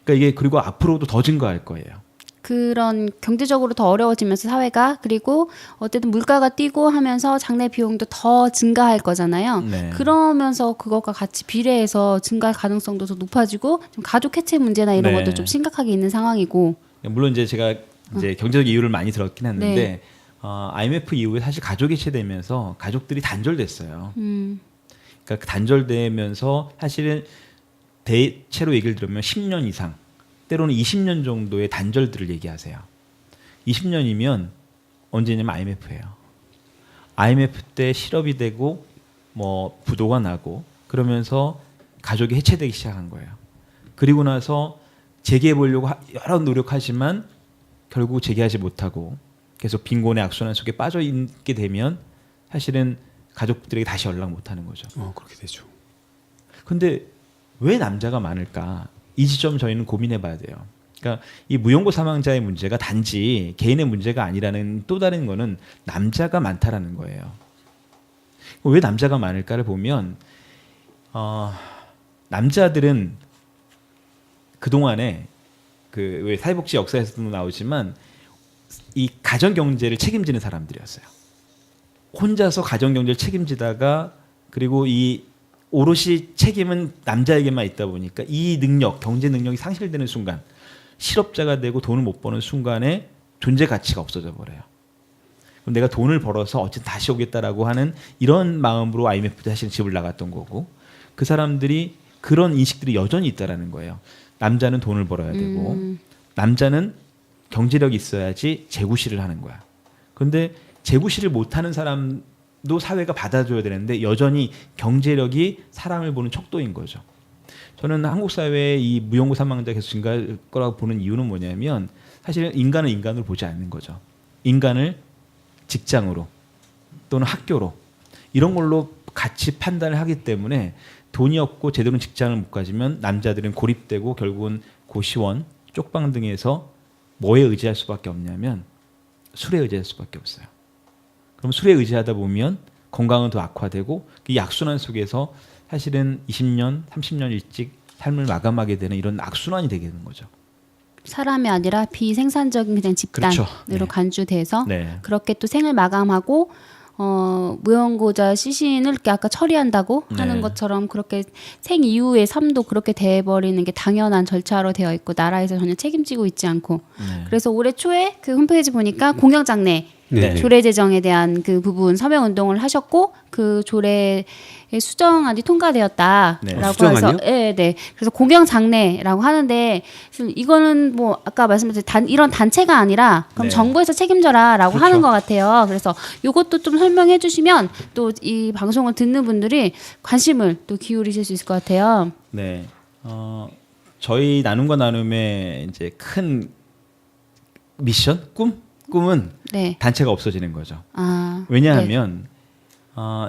그러니까 이게 그리고 앞으로도 더 증가할 거예요. 그런 경제적으로 더 어려워지면서 사회가 그리고 어쨌든 물가가 뛰고 하면서 장례 비용도 더 증가할 거잖아요. 네. 그러면서 그것과 같이 비례해서 증가할 가능성도 더 높아지고 좀 가족 해체 문제나 이런 네. 것도 좀 심각하게 있는 상황이고. 물론 이제 제가 이제 경제적 이유를 많이 들었긴 했는데 네. IMF 이후에 사실 가족이 해체되면서 가족들이 단절됐어요. 그러니까 그 단절되면서 사실은 대체로 얘기를 들으면 10년 이상 때로는 20년 정도의 단절들을 얘기하세요. 20년이면 언제냐면 IMF예요. IMF 때 실업이 되고 뭐 부도가 나고 그러면서 가족이 해체되기 시작한 거예요. 그리고 나서 재개해 보려고 여러 노력하지만 결국 재개하지 못하고 계속 빈곤의 악순환 속에 빠져 있게 되면 사실은 가족들에게 다시 연락 못 하는 거죠. 그렇게 되죠. 근데 왜 남자가 많을까? 이 지점 저희는 고민해 봐야 돼요. 그러니까 이 무용고 사망자의 문제가 단지 개인의 문제가 아니라는 또 다른 거는 남자가 많다라는 거예요. 왜 남자가 많을까를 보면 남자들은 그동안에 그 왜 사회복지 역사에서도 나오지만 이 가정 경제를 책임지는 사람들이었어요. 혼자서 가정 경제를 책임지다가 그리고 이 오롯이 책임은 남자에게만 있다 보니까 이 능력, 경제 능력이 상실되는 순간 실업자가 되고 돈을 못 버는 순간에 존재 가치가 없어져 버려요. 그럼 내가 돈을 벌어서 어쨌든 다시 오겠다라고 하는 이런 마음으로 IMF 때 사실 집을 나갔던 거고 그 사람들이 그런 인식들이 여전히 있다라는 거예요. 남자는 돈을 벌어야 되고 남자는 경제력이 있어야지 재구실을 하는 거야. 그런데 재구실을 못하는 사람도 사회가 받아줘야 되는데 여전히 경제력이 사람을 보는 척도인 거죠. 저는 한국 사회의 이 무용고 사망자 계속 증가할 거라고 보는 이유는 뭐냐면 사실은 인간은 인간으로 보지 않는 거죠. 인간을 직장으로 또는 학교로 이런 걸로 같이 판단을 하기 때문에 돈이 없고 제대로 직장을 못 가지면 남자들은 고립되고 결국은 고시원, 쪽방 등에서 뭐에 의지할 수밖에 없냐면 술에 의지할 수밖에 없어요. 그럼 술에 의지하다 보면 건강은 더 악화되고 그 악순환 속에서 사실은 20년, 30년 일찍 삶을 마감하게 되는 이런 악순환이 되게 되는 거죠. 사람이 아니라 비생산적인 그냥 집단으로 그렇죠. 네. 간주돼서 네. 그렇게 또 생을 마감하고 무용고자 시신을 이렇게 아까 처리한다고 네. 하는 것처럼 그렇게 생 이후의 삶도 그렇게 돼버리는 게 당연한 절차로 되어 있고 나라에서 전혀 책임지고 있지 않고 네. 그래서 올해 초에 그 홈페이지 보니까 공영 장례 네. 조례 제정에 대한 그 부분 서명 운동을 하셨고 그 조례의 수정안이 통과되었다라고 네. 해서 수정안이요? 네. 그래서 공영 장례라고 하는데 이거는 뭐 아까 말씀드린 이런 단체가 아니라 그럼 네. 정부에서 책임져라라고 그렇죠. 하는 것 같아요. 그래서 이것도 좀 설명해 주시면 또 이 방송을 듣는 분들이 관심을 또 기울이실 수 있을 것 같아요. 네. 저희 나눔과 나눔의 이제 큰 미션, 꿈은 네. 단체가 없어지는 거죠. 아, 왜냐하면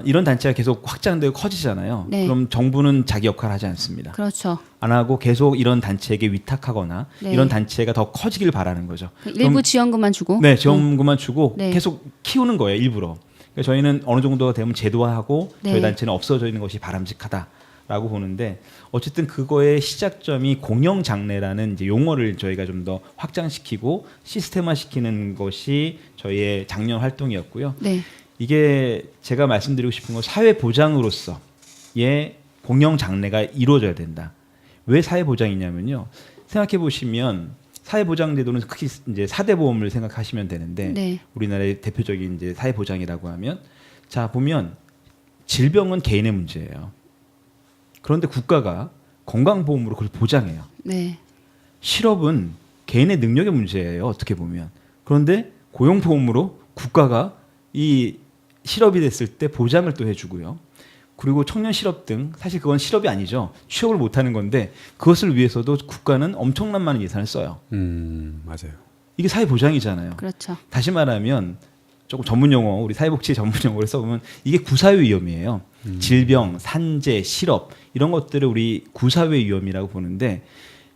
이런 단체가 계속 확장되고 커지잖아요. 네. 그럼 정부는 자기 역할을 하지 않습니다. 그렇죠. 안 하고 계속 이런 단체에게 위탁하거나 네. 이런 단체가 더 커지길 바라는 거죠. 일부 지원금만 주고. 네, 지원금만 주고 네. 계속 키우는 거예요, 일부러. 그러니까 저희는 어느 정도가 되면 제도화하고 네. 저희 단체는 없어지는 것이 바람직하다라고 보는데 어쨌든 그거의 시작점이 공영 장례라는 이제 용어를 저희가 좀 더 확장시키고 시스템화시키는 것이 저희의 작년 활동이었고요. 네. 이게 제가 말씀드리고 싶은 건 사회 보장으로서의 공영 장례가 이루어져야 된다. 왜 사회 보장이냐면요. 생각해 보시면 사회 보장 제도는 크게 이제 4대 보험을 생각하시면 되는데 네. 우리나라의 대표적인 이제 사회 보장이라고 하면 자 보면 질병은 개인의 문제예요. 그런데 국가가 건강보험으로 그걸 보장해요. 네. 실업은 개인의 능력의 문제예요. 어떻게 보면. 그런데 고용보험으로 국가가 이 실업이 됐을 때 보장을 또 해주고요. 그리고 청년 실업 등 사실 그건 실업이 아니죠. 취업을 못하는 건데 그것을 위해서도 국가는 엄청난 많은 예산을 써요. 맞아요. 이게 사회 보장이잖아요. 그렇죠. 다시 말하면 조금 전문 용어, 우리 사회복지 전문 용어를 써보면 이게 구사회 위험이에요. 질병, 산재, 실업 이런 것들을 우리 구사회 위험이라고 보는데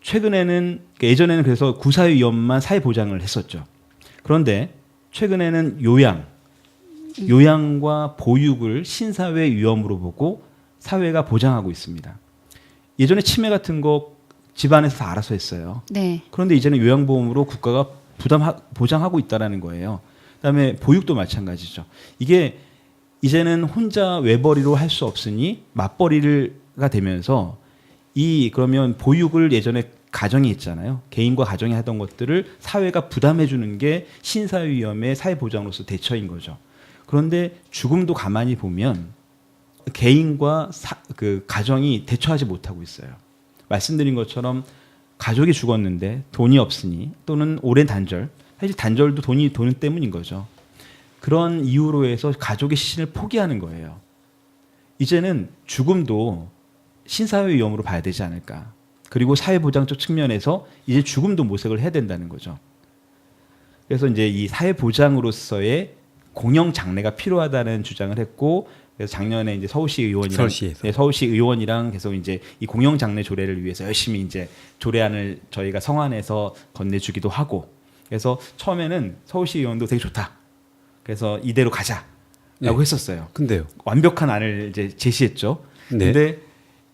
최근에는 그러니까 예전에는 그래서 구사회 위험만 사회 보장을 했었죠. 그런데 최근에는 요양과 보육을 신사회 위험으로 보고 사회가 보장하고 있습니다. 예전에 치매 같은 거 집안에서 다 알아서 했어요. 네. 그런데 이제는 요양보험으로 국가가 보장하고 있다는 거예요. 그다음에 보육도 마찬가지죠. 이게 이제는 혼자 외벌이로 할 수 없으니 맞벌이가 되면서 그러면 보육을 예전에 가정이 있잖아요. 개인과 가정이 하던 것들을 사회가 부담해 주는 게 신사회 위험의 사회 보장으로서 대처인 거죠. 그런데 죽음도 가만히 보면 개인과 그 가정이 대처하지 못하고 있어요. 말씀드린 것처럼 가족이 죽었는데 돈이 없으니 또는 오랜 단절, 사실 단절도 돈 때문인 거죠. 그런 이유로 해서 가족의 시신을 포기하는 거예요. 이제는 죽음도 신사회 위험으로 봐야 되지 않을까. 그리고 사회보장적 측면에서 이제 죽음도 모색을 해야 된다는 거죠. 그래서 이제 이 사회보장으로서의 공영 장례가 필요하다는 주장을 했고, 그래서 작년에 이제 서울시 의원이랑 계속 이제 이 공영 장례 조례를 위해서 열심히 이제 조례안을 저희가 성안에서 건네주기도 하고, 그래서 처음에는 서울시 의원도 되게 좋다. 그래서 이대로 가자라고 했었어요. 근데요. 완벽한 안을 이제 제시했죠. 네. 근데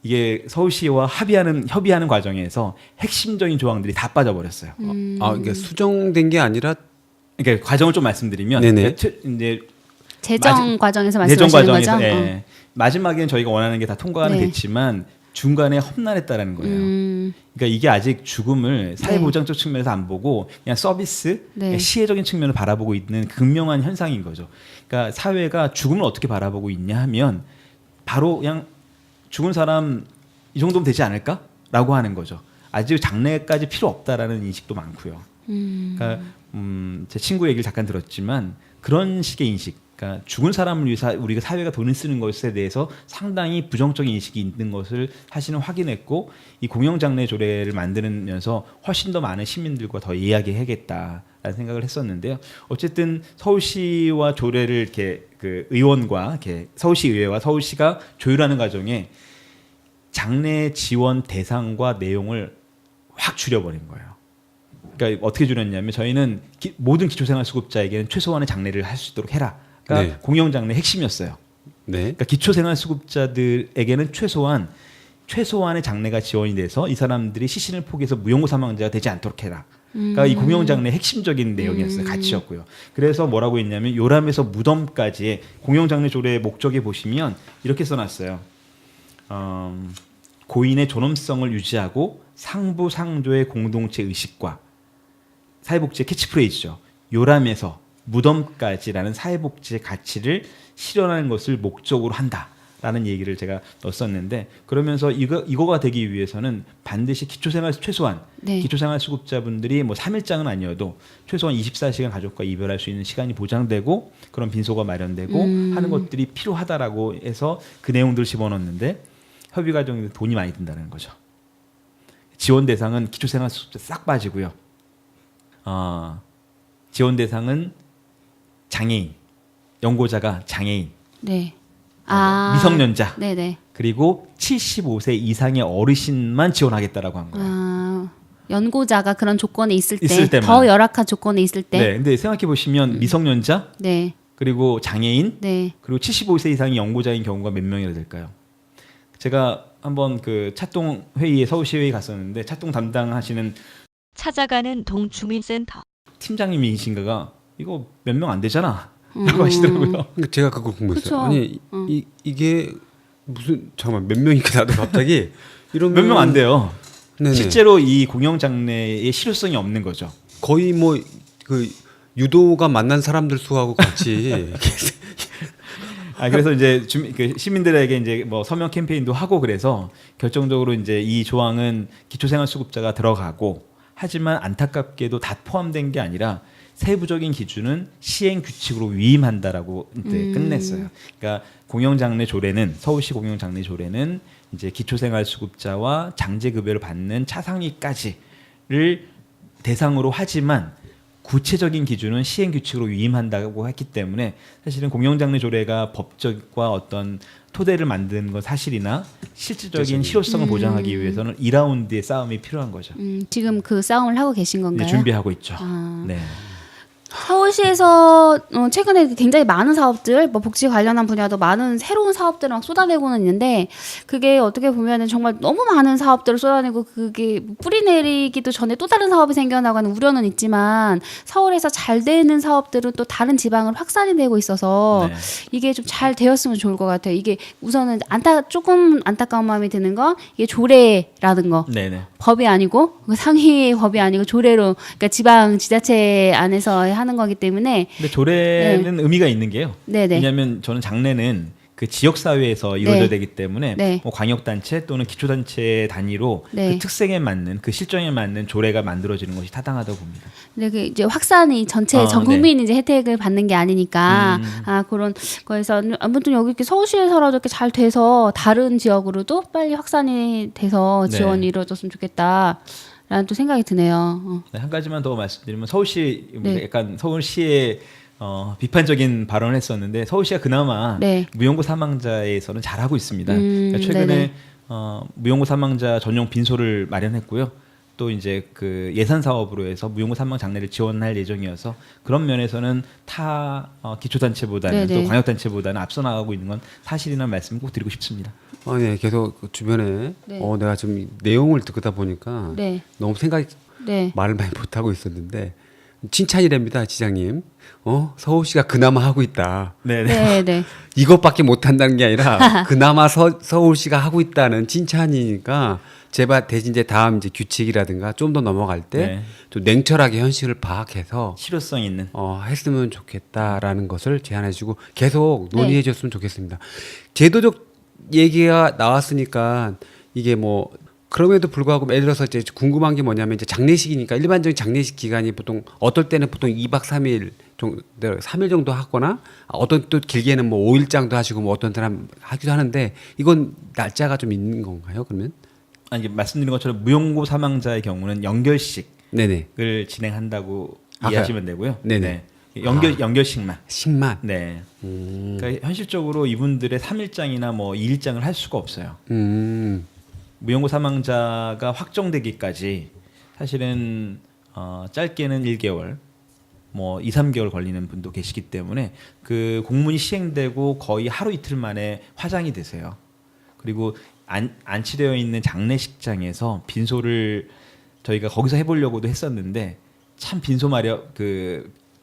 이게 서울시와 협의하는 과정에서 핵심적인 조항들이 다 빠져버렸어요. 이게 수정된 게 아니라 그러니까 과정을 좀 말씀드리면 네네. 이제 재정 과정에서 예정 말씀하시는 과정에서 거죠? 예. 마지막에는 저희가 원하는 게 다 통과는 네. 됐지만 중간에 험난했다라는 거예요. 그러니까 이게 아직 죽음을 사회보장적 측면에서 안 보고 그냥 서비스, 네. 그냥 시혜적인 측면을 바라보고 있는 극명한 현상인 거죠. 그러니까 사회가 죽음을 어떻게 바라보고 있냐 하면 바로 그냥 죽은 사람 이 정도면 되지 않을까라고 하는 거죠. 아직 장례까지 필요 없다라는 인식도 많고요. 그러니까 제 친구 얘기를 잠깐 들었지만 그런 식의 인식, 그러니까 죽은 사람을 위해서 우리가 사회가 돈을 쓰는 것에 대해서 상당히 부정적인 인식이 있는 것을 사실은 확인했고, 이 공영장례 조례를 만들면서 훨씬 더 많은 시민들과 더 이야기해야겠다라는 생각을 했었는데요. 어쨌든 서울시와 조례를 이렇게 그 의원과 이렇게 서울시 의회와 서울시가 조율하는 과정에 장례 지원 대상과 내용을 확 줄여버린 거예요. 그러니까 어떻게 줄였냐면 저희는 모든 기초생활수급자에게는 최소한의 장례를 할 수 있도록 해라. 그러니까 네. 공영장례 핵심이었어요. 네. 그러니까 기초생활수급자들에게는 최소한의 장례가 지원이 돼서 이 사람들이 시신을 포기해서 무용고 사망자가 되지 않도록 해라. 그러니까 이 공영장례 핵심적인 내용이었어요. 가치였고요. 그래서 뭐라고 했냐면 요람에서 무덤까지의 공영장례 조례의 목적에 보시면 이렇게 써놨어요. 고인의 존엄성을 유지하고 상부상조의 공동체 의식과 사회복지의 캐치프레이즈죠. 요람에서 무덤까지라는 사회복지의 가치를 실현하는 것을 목적으로 한다라는 얘기를 제가 넣었었는데 그러면서 이거가 되기 위해서는 반드시 최소한 네. 기초생활수급자분들이 뭐 3일장은 아니어도 최소한 24시간 가족과 이별할 수 있는 시간이 보장되고 그런 빈소가 마련되고 하는 것들이 필요하다라고 해서 그 내용들을 집어넣었는데 협의과정에 돈이 많이 든다는 거죠. 지원 대상은 기초생활수급자 싹 빠지고요. 지원 대상은 장애인, 연고자가 장애인, 네. 미성년자, 네네. 그리고 75세 이상의 어르신만 지원하겠다라고 한 거예요. 연고자가 그런 조건에 있을 있을 때, 때만. 더 열악한 조건에 있을 때. 네, 근데 생각해 보시면 미성년자, 네. 그리고 장애인, 네. 그리고 75세 이상의 연고자인 경우가 몇 명이나 될까요? 제가 한번 그 차동 회의에 서울시 회의 갔었는데 차동 담당하시는 찾아가는 동주민센터. 팀장님이신가가 이거 몇 명 안 되잖아. 라고 하시더라고요. 그러니까 제가 그거 궁금했어요. 그쵸. 아니 이게 무슨 잠깐만 몇 명이니까 나도 갑자기 이런 몇 명 안 돼요. 네네. 실제로 이 공영 장래의 실효성이 없는 거죠. 거의 뭐 그 유도가 만난 사람들 수하고 같이 그래서 이제 그 시민들에게 이제 뭐 서명 캠페인도 하고 그래서 결정적으로 이제 이 조항은 기초생활수급자가 들어가고 하지만 안타깝게도 다 포함된 게 아니라 세부적인 기준은 시행 규칙으로 위임한다라고 이제 끝냈어요. 그러니까 공영장래 조례는 서울시 공영장래 조례는 이제 기초생활수급자와 장제급여를 받는 차상위까지를 대상으로 하지만 구체적인 기준은 시행 규칙으로 위임한다고 했기 때문에 사실은 공영장래 조례가 법적과 어떤 토대를 만드는 건 사실이나 실질적인 실효성을 보장하기 위해서는 2라운드의 싸움이 필요한 거죠. 지금 그 싸움을 하고 계신 건가요? 네, 준비하고 있죠. 네. 서울시에서 최근에 굉장히 많은 사업들, 뭐 복지 관련한 분야도 많은 새로운 사업들을 막 쏟아내고는 있는데 그게 어떻게 보면은 정말 너무 많은 사업들을 쏟아내고 그게 뿌리 내리기도 전에 또 다른 사업이 생겨나가는 우려는 있지만 서울에서 잘 되는 사업들은 또 다른 지방으로 확산이 되고 있어서 네. 이게 좀 잘 되었으면 좋을 것 같아요. 이게 우선은 조금 안타까운 마음이 드는 건 이게 조례라는 거. 네네. 법이 아니고 그 상위 법이 아니고 조례로 그러니까 지방 지자체 안에서 하는 거기 때문에 근데 조례는 의미가 있는 게요. 네네. 왜냐하면 저는 장래는 그 지역 사회에서 이루어져야 네. 되기 때문에 네. 뭐 광역단체 또는 기초단체 단위로 네. 그 특성에 맞는 그 실정에 맞는 조례가 만들어지는 것이 타당하다고 봅니다. 근데 그 이제 확산이 전체 전 네. 국민이 이제 혜택을 받는 게 아니니까 그런 거에서 아무튼 여기 이렇게 서울시에서라도 이렇게 잘 돼서 다른 지역으로도 빨리 확산이 돼서 네. 지원이 이루어졌으면 좋겠다라는 또 생각이 드네요. 네, 한 가지만 더 말씀드리면 서울시 네. 약간 서울시의 비판적인 발언을 했었는데 서울시가 그나마 네. 무연고 사망자에서는 잘하고 있습니다. 그러니까 최근에 네네. 무연고 사망자 전용 빈소를 마련했고요. 또 이제 그 예산 사업으로 해서 무연고 사망 장례를 지원할 예정이어서 그런 면에서는 타 기초단체보다는 네네. 또 광역단체보다는 앞서 나가고 있는 건 사실이라는 말씀을 꼭 드리고 싶습니다. 네, 계속 그 주변에 네. 내가 좀 이 내용을 듣다 보니까 네. 너무 생각이 네. 말을 많이 못 하고 있었는데 칭찬이랍니다, 지장님. 서울시가 그나마 하고 있다. 네, 네. 이것밖에 못 한다는 게 아니라 그나마 서울시가 하고 있다는 칭찬이니까 제발 대신 이제 다음 이제 규칙이라든가 좀 더 넘어갈 때 좀 네. 냉철하게 현실을 파악해서 실효성 있는 했으면 좋겠다라는 것을 제안해주고 계속 네. 논의해줬으면 좋겠습니다. 제도적 얘기가 나왔으니까 이게 뭐 그럼에도 불구하고 예를 들어서 이제 궁금한 게 뭐냐면 이제 장례식이니까 일반적인 장례식 기간이 보통 어떨 때는 보통 2박 3일 정도 3일 정도 하거나 어떤 또 길게는 뭐 5일장도 하시고 뭐 어떤 사람 하기도 하는데 이건 날짜가 좀 있는 건가요? 그러면? 이게 말씀드린 것처럼 무연고 사망자의 경우는 연결식을 네네. 진행한다고 아, 이해하시면 되고요. 네네. 네. 연결식만. 식만. 네. 그러니까 현실적으로 이분들의 3일장이나 뭐 2일장을 할 수가 없어요. 무연고 사망자가 확정되기까지 사실은 짧게는 1개월, 뭐 2, 3개월 걸리는 분도 계시기 때문에 그 공문이 시행되고 거의 하루 이틀 만에 화장이 되세요. 그리고 안치되어 있는 장례식장에서 빈소를 저희가 거기서 해보려고도 했었는데 참 빈소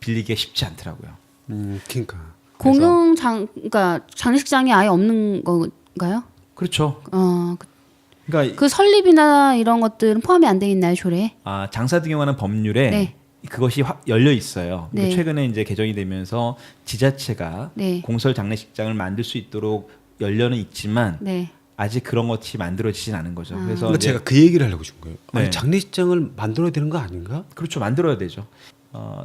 빌리기가 쉽지 않더라고요. 그러니까. 그러니까 장례식장이 아예 없는 건가요? 그렇죠. 그 그러니까 설립이나 이런 것들은 포함이 안 돼 있나요, 조례에? 장사 등에 관한 법률에 네. 그것이 열려 있어요. 근데 네. 최근에 이제 개정이 되면서 지자체가 네. 공설 장례식장을 만들 수 있도록 열려는 있지만 네. 아직 그런 것이 만들어지진 않은 거죠. 그래서 그러니까 이제 제가 그 얘기를 하려고 준 거예요. 아니 네. 장례식장을 만들어야 되는 거 아닌가? 그렇죠. 만들어야 되죠.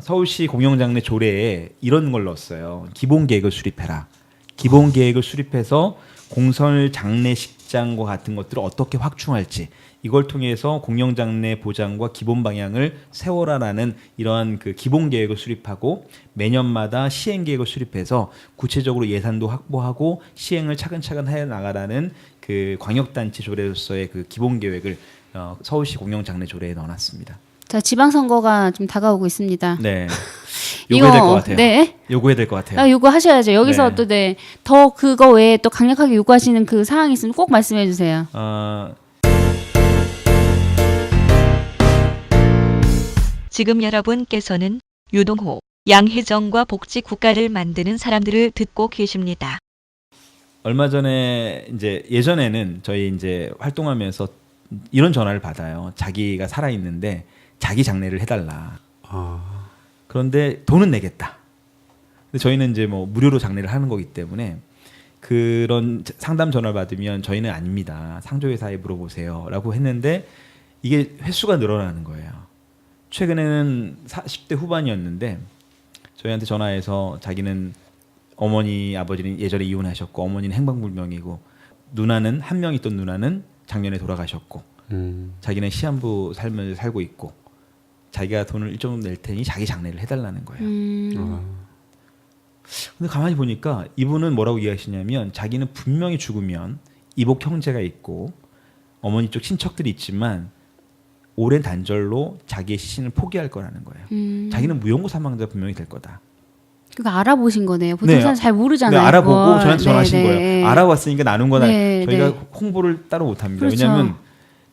서울시 공영장례 조례에 이런 걸 넣었어요. 기본 계획을 수립해라. 기본 계획을 수립해서 공설 장례식장과 같은 것들을 어떻게 확충할지 이걸 통해서 공영장례 보장과 기본 방향을 세워라라는 이러한 그 기본 계획을 수립하고 매년마다 시행 계획을 수립해서 구체적으로 예산도 확보하고 시행을 차근차근 해 나가라는 그 광역단체 조례로서의 그 기본 계획을 서울시 공영장례 조례에 넣어놨습니다. 자, 지방선거가 좀 다가오고 있습니다. 네. 요구해야 될 것 같아요. 네. 요구해야 될 것 같아요. 아, 요구하셔야죠. 여기서 네. 또 네. 더 그거 외에 또 강력하게 요구하시는 그 사항이 있으면 꼭 말씀해 주세요. 지금 여러분께서는 유동호, 양혜정과 복지 국가를 만드는 사람들을 듣고 계십니다. 얼마 전에 이제 예전에는 저희 이제 활동하면서 이런 전화를 받아요. 자기가 살아 있는데 자기 장례를 해달라. 그런데 돈은 내겠다. 근데 저희는 이제 뭐 무료로 장례를 하는 거기 때문에 그런 상담 전화를 받으면 저희는 아닙니다. 상조회사에 물어보세요라고 했는데 이게 횟수가 늘어나는 거예요. 최근에는 40대 후반이었는데 저희한테 전화해서 자기는 어머니 아버지는 예전에 이혼하셨고 어머니는 행방불명이고 누나는 한 명 있던 누나는 작년에 돌아가셨고 자기는 시한부 삶을 살고 있고 자기가 돈을 1점 낼 테니 자기 장례를 해달라는 거예요. 근데 가만히 보니까 이분은 뭐라고 이야기하시냐면 자기는 분명히 죽으면 이복 형제가 있고 어머니 쪽 친척들이 있지만 오랜 단절로 자기의 시신을 포기할 거라는 거예요. 자기는 무용고 사망자 분명히 될 거다. 그거 알아보신 거네요. 보통 네. 사람 잘 모르잖아요. 네, 알아보고 그걸. 저한테 전화하신 네, 거예요. 네. 알아봤으니까 나눈 거다. 네, 저희가 네. 홍보를 따로 못합니다. 그렇죠. 왜냐하면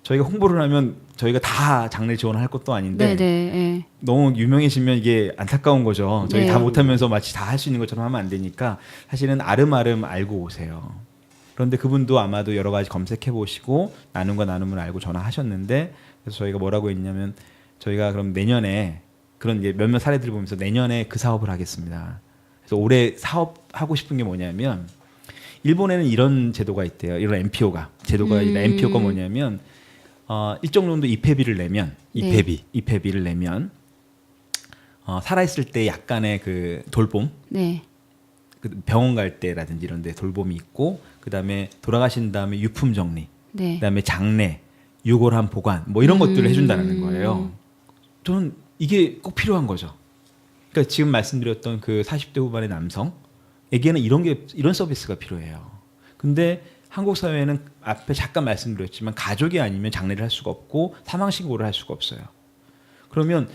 저희가 홍보를 하면 저희가 다 장례 지원할 것도 아닌데 네, 네, 네. 너무 유명해지면 이게 안타까운 거죠. 저희 네. 다 못하면서 마치 다 할 수 있는 것처럼 하면 안 되니까 사실은 아름아름 알고 오세요. 그런데 그분도 아마도 여러 가지 검색해 보시고 나눔과 나눔을 알고 전화하셨는데 그래서 저희가 뭐라고 했냐면 저희가 그럼 내년에 그런 이제 몇몇 사례들을 보면서 내년에 그 사업을 하겠습니다. 그래서 올해 사업하고 싶은 게 뭐냐면 일본에는 이런 제도가 있대요. 이런 NPO가 제도가 NPO가 뭐냐면 일정 정도 입회비를 내면 네. 입회비를 내면 살아있을 때 약간의 그 돌봄 네. 그 병원 갈 때라든지 이런 데 돌봄이 있고 그다음에 돌아가신 다음에 유품 정리 네. 그다음에 장례 유골함 보관 뭐 이런 것들을 해준다는 거예요. 저는 이게 꼭 필요한 거죠. 그러니까 지금 말씀드렸던 그 40대 후반의 남성에게는 이런 서비스가 필요해요. 근데 한국 사회는 앞에 잠깐 말씀드렸지만 가족이 아니면 장례를 할 수가 없고 사망 신고를 할 수가 없어요. 그러면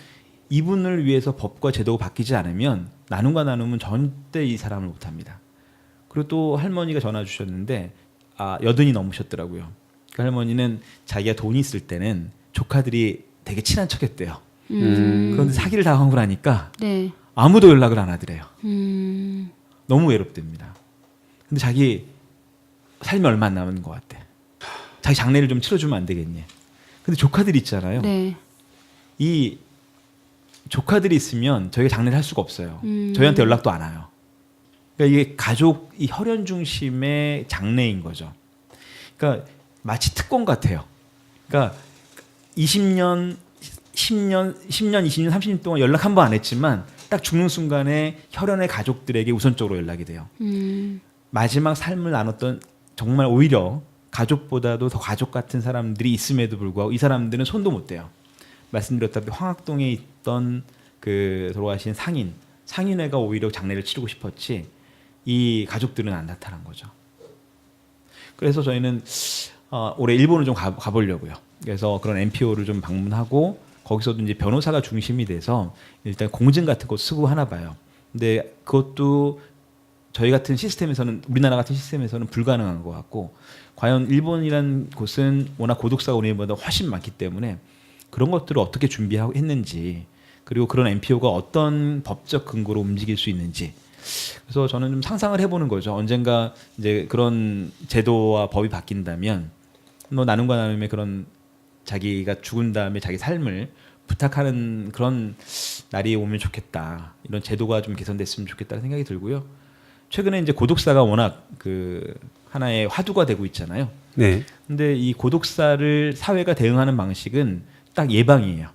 이분을 위해서 법과 제도가 바뀌지 않으면 나눔과 나눔은 절대 이 사람을 못 합니다. 그리고 또 할머니가 전화 주셨는데 80이 넘으셨더라고요. 그 할머니는 자기가 돈이 있을 때는 조카들이 되게 친한 척했대요. 그런데 사기를 당하고 나니까 네. 아무도 연락을 안 하더래요. 음. 너무 외롭답니다. 근데 자기 삶이 얼마 안 남은 것 같아. 자기 장례를 좀 치러주면 안 되겠니? 근데 조카들이 있잖아요. 네. 이 조카들이 있으면 저희가 장례를 할 수가 없어요. 저희한테 연락도 안 와요. 그러니까 이게 가족, 이 혈연 중심의 장례인 거죠. 그러니까 마치 특권 같아요. 그러니까 20년, 10년, 20년, 30년 동안 연락 한 번 안 했지만 딱 죽는 순간에 혈연의 가족들에게 우선적으로 연락이 돼요. 마지막 삶을 나눴던 정말 오히려 가족보다도 더 가족 같은 사람들이 있음에도 불구하고 이 사람들은 손도 못 대요. 말씀드렸다시피 황학동에 있던 그 돌아가신 상인회가 오히려 장례를 치르고 싶었지 이 가족들은 안 나타난 거죠. 그래서 저희는 올해 일본을 좀 가보려고요. 그래서 그런 NPO를 좀 방문하고 거기서도 이제 변호사가 중심이 돼서 일단 공증 같은 거 쓰고 하나 봐요. 근데 그것도 저희 같은 시스템에서는 우리나라 같은 시스템에서는 불가능한 것 같고 과연 일본이라는 곳은 워낙 고독사가 우리보다 훨씬 많기 때문에 그런 것들을 어떻게 준비하고 했는지 그리고 그런 NPO가 어떤 법적 근거로 움직일 수 있는지 그래서 저는 좀 상상을 해보는 거죠. 언젠가 이제 그런 제도와 법이 바뀐다면 뭐 나눔과 나눔의 그런 자기가 죽은 다음에 자기 삶을 부탁하는 그런 날이 오면 좋겠다. 이런 제도가 좀 개선됐으면 좋겠다는 생각이 들고요. 최근에 이제 고독사가 워낙 그 하나의 화두가 되고 있잖아요. 네. 근데 이 고독사를 사회가 대응하는 방식은 딱 예방이에요.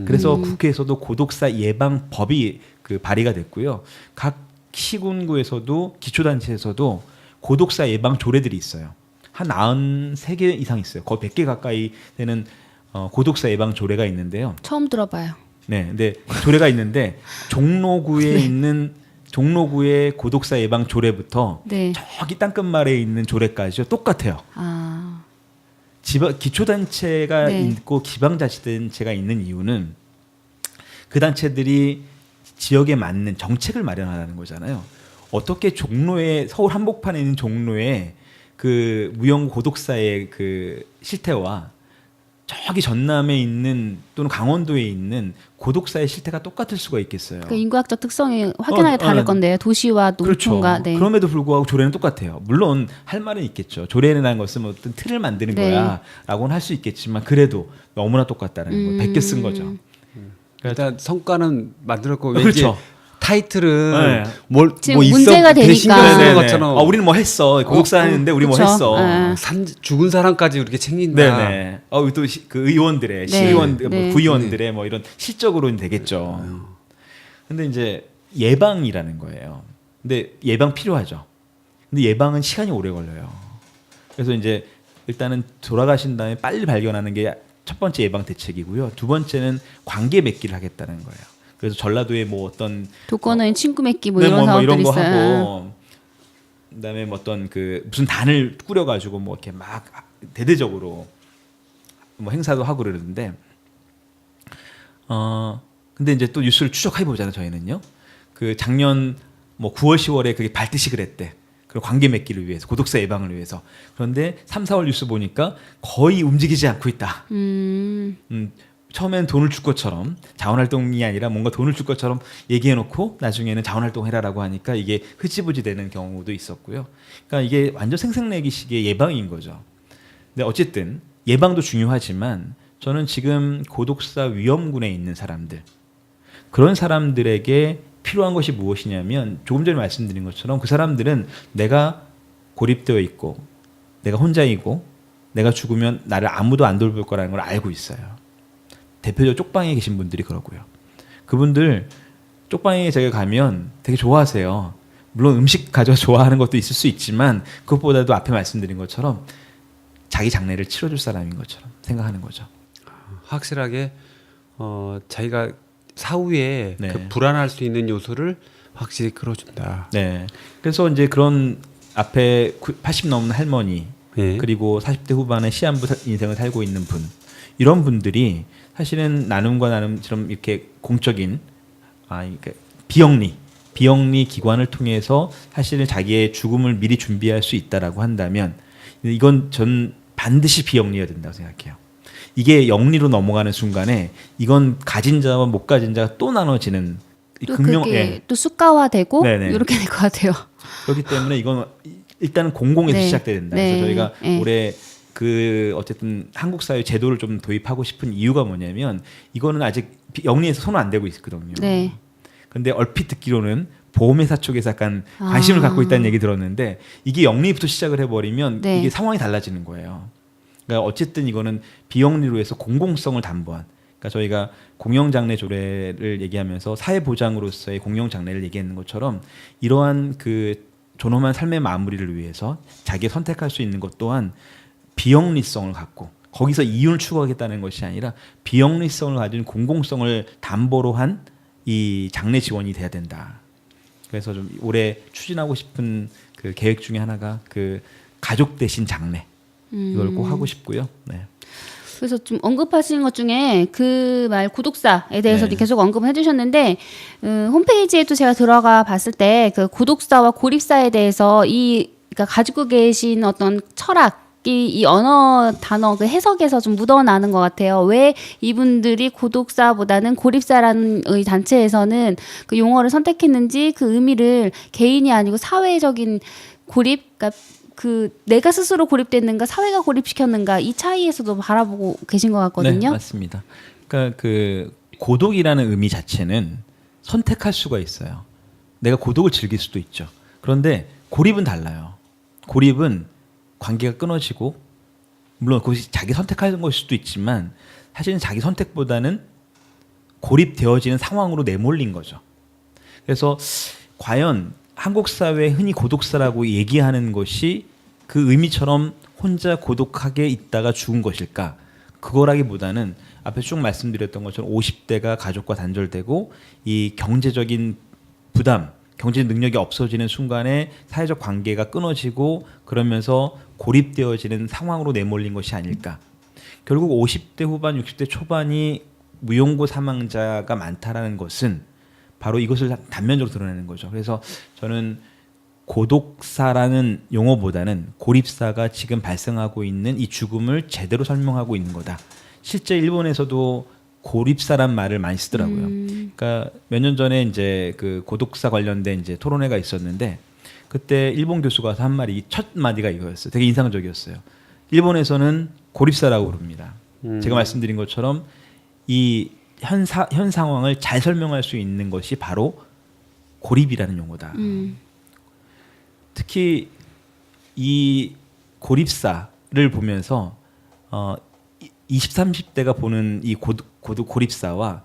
그래서 국회에서도 고독사 예방법이 그 발의가 됐고요. 각 시군구에서도 기초단체에서도 고독사 예방 조례들이 있어요. 한 93개 이상 있어요. 거의 100개 가까이 되는 고독사 예방 조례가 있는데요. 처음 들어봐요. 네, 근데 조례가 있는데 종로구에 있는 종로구의 고독사 예방 조례부터 네. 저기 땅끝말에 있는 조례까지요 똑같아요. 아, 기초단체가 네. 있고 지방자치단체가 있는 이유는 그 단체들이 지역에 맞는 정책을 마련하는 거잖아요. 어떻게 종로에 서울 한복판에 있는 종로에 그 무형 고독사의 그 실태와 저기 전남에 있는 또는 강원도에 있는 고독사의 실태가 똑같을 수가 있겠어요. 그 인구학적 특성이 확연하게 다를 건데요. 도시와 농촌과. 그렇죠. 네. 그럼에도 불구하고 조례는 똑같아요. 물론 할 말은 있겠죠. 조례라는 것은 어떤 틀을 만드는 네. 거야라고는 할 수 있겠지만 그래도 너무나 똑같다는 거. 베껴 쓴 거죠. 일단 성과는 만들었고 왠지 그렇죠. 타이틀은 네. 지금 뭐 있어 문제가 되니까. 신경 쓰는 네네네. 것처럼 우리는 뭐 했어. 고독사 했는데 우리 뭐 그쵸. 했어. 네. 죽은 사람까지 이렇게 챙긴다. 네네. 또 그 의원들의 네. 시의원, 네. 뭐 구의원들의 뭐 이런 실적으로는 되겠죠. 근데 이제 예방이라는 거예요. 근데 예방 필요하죠. 근데 예방은 시간이 오래 걸려요. 그래서 이제 일단은 돌아가신 다음에 빨리 발견하는 게 첫 번째 예방 대책이고요. 두 번째는 관계 맺기를 하겠다는 거예요. 그래서 전라도에 뭐 어떤 독거노인 친구 맺기 뭐 네, 이런 사업들 이런 거 있어요. 하고 그다음에 뭐 어떤 그 무슨 단을 꾸려가지고 뭐 이렇게 막 대대적으로 뭐 행사도 하고 그러는데 근데 이제 또 뉴스를 추적해 보잖아요. 저희는요. 그 작년 뭐 9월 10월에 그게 발듯이 그랬대. 그리고 관계 맺기를 위해서 고독사 예방을 위해서. 그런데 3, 4월 뉴스 보니까 거의 움직이지 않고 있다. 처음엔 돈을 줄 것처럼 자원활동이 아니라 뭔가 돈을 줄 것처럼 얘기해놓고 나중에는 자원활동 해라라고 하니까 이게 흐지부지 되는 경우도 있었고요. 그러니까 이게 완전 생색내기식의 예방인 거죠. 근데 어쨌든 예방도 중요하지만 저는 지금 고독사 위험군에 있는 사람들 그런 사람들에게 필요한 것이 무엇이냐면 조금 전에 말씀드린 것처럼 그 사람들은 내가 고립되어 있고 내가 혼자이고 내가 죽으면 나를 아무도 안 돌볼 거라는 걸 알고 있어요. 대표적으로 쪽방에 계신 분들이 그러고요. 그분들 쪽방에 제가 가면 되게 좋아하세요. 물론 음식 가져 좋아하는 것도 있을 수 있지만 그것보다도 앞에 말씀드린 것처럼 자기 장례를 치러줄 사람인 것처럼 생각하는 거죠. 확실하게 자기가 사후에 네. 그 불안할 수 있는 요소를 확실히 끌어준다. 네. 그래서 이제 그런 앞에 80 넘는 할머니 네. 그리고 40대 후반의 시한부 인생을 살고 있는 분 이런 분들이 사실은 나눔과 나눔처럼 이렇게 공적인 그러니까 비영리 기관을 통해서 사실은 자기의 죽음을 미리 준비할 수 있다라고 한다면 이건 전 반드시 비영리여야 된다고 생각해요. 이게 영리로 넘어가는 순간에 이건 가진 자와 못 가진 자가 또 나눠지는 또 그게 또 수가화되고 네네. 이렇게 될 것 같아요. 그렇기 때문에 이건 일단은 공공에서 네. 시작돼야 된다. 네. 그래서 저희가 네. 올해 그 어쨌든 한국 사회 제도를 좀 도입하고 싶은 이유가 뭐냐면 이거는 아직 영리에서 손은 안 대고 있거든요. 네. 근데 얼핏 듣기로는 보험회사 쪽에서 약간 관심을 갖고 있다는 얘기 들었는데 이게 영리부터 시작을 해버리면 네. 이게 상황이 달라지는 거예요. 그러니까 어쨌든 이거는 비영리로 해서 공공성을 담보한. 그러니까 저희가 공영장례 조례를 얘기하면서 사회보장으로서의 공영장례를 얘기하는 것처럼 이러한 그 존엄한 삶의 마무리를 위해서 자기가 선택할 수 있는 것 또한 비영리성을 갖고 거기서 이윤을 추구하겠다는 것이 아니라 비영리성을 가진 공공성을 담보로 한 이 장례 지원이 돼야 된다. 그래서 좀 올해 추진하고 싶은 그 계획 중에 하나가 그 가족 대신 장례 이걸 꼭 하고 싶고요. 네. 그래서 좀 언급하신 것 중에 그 말 고독사에 대해서 네. 계속 언급을 해주셨는데 홈페이지에도 제가 들어가 봤을 때 그 고독사와 고립사에 대해서 그러니까 가지고 계신 어떤 철학이 이 언어 단어 그 해석에서 좀 묻어나는 것 같아요. 왜 이분들이 고독사보다는 고립사라는 의 단체에서는 그 용어를 선택했는지 그 의미를 개인이 아니고 사회적인 고립, 그러니까 그 내가 스스로 고립됐는가 사회가 고립시켰는가 이 차이에서도 바라보고 계신 것 같거든요. 네, 맞습니다. 그러니까 그 고독이라는 의미 자체는 선택할 수가 있어요. 내가 고독을 즐길 수도 있죠. 그런데 고립은 달라요. 고립은 관계가 끊어지고 물론 그것이 자기 선택하는 것일 수도 있지만 사실은 자기 선택보다는 고립되어지는 상황으로 내몰린 거죠. 그래서 과연 한국 사회에 흔히 고독사라고 얘기하는 것이 그 의미처럼 혼자 고독하게 있다가 죽은 것일까? 그거라기보다는 앞에 쭉 말씀드렸던 것처럼 50대가 가족과 단절되고 이 경제적인 부담, 경제 능력이 없어지는 순간에 사회적 관계가 끊어지고 그러면서 고립되어지는 상황으로 내몰린 것이 아닐까. 결국 50대 후반, 60대 초반이 무용고 사망자가 많다라는 것은 바로 이것을 단면적으로 드러내는 거죠. 그래서 저는 고독사라는 용어보다는 고립사가 지금 발생하고 있는 이 죽음을 제대로 설명하고 있는 거다. 실제 일본에서도 고립사란 말을 많이 쓰더라고요. 그러니까 몇 년 전에 이제 그 고독사 관련된 이제 토론회가 있었는데 그때 일본 교수가 한 말이 첫 마디가 이거였어요. 되게 인상적이었어요. 일본에서는 고립사라고 부릅니다. 제가 말씀드린 것처럼 이 현 상황을 잘 설명할 수 있는 것이 바로 고립이라는 용어다. 특히 이 고립사를 보면서 20, 30대가 보는 이 고립사와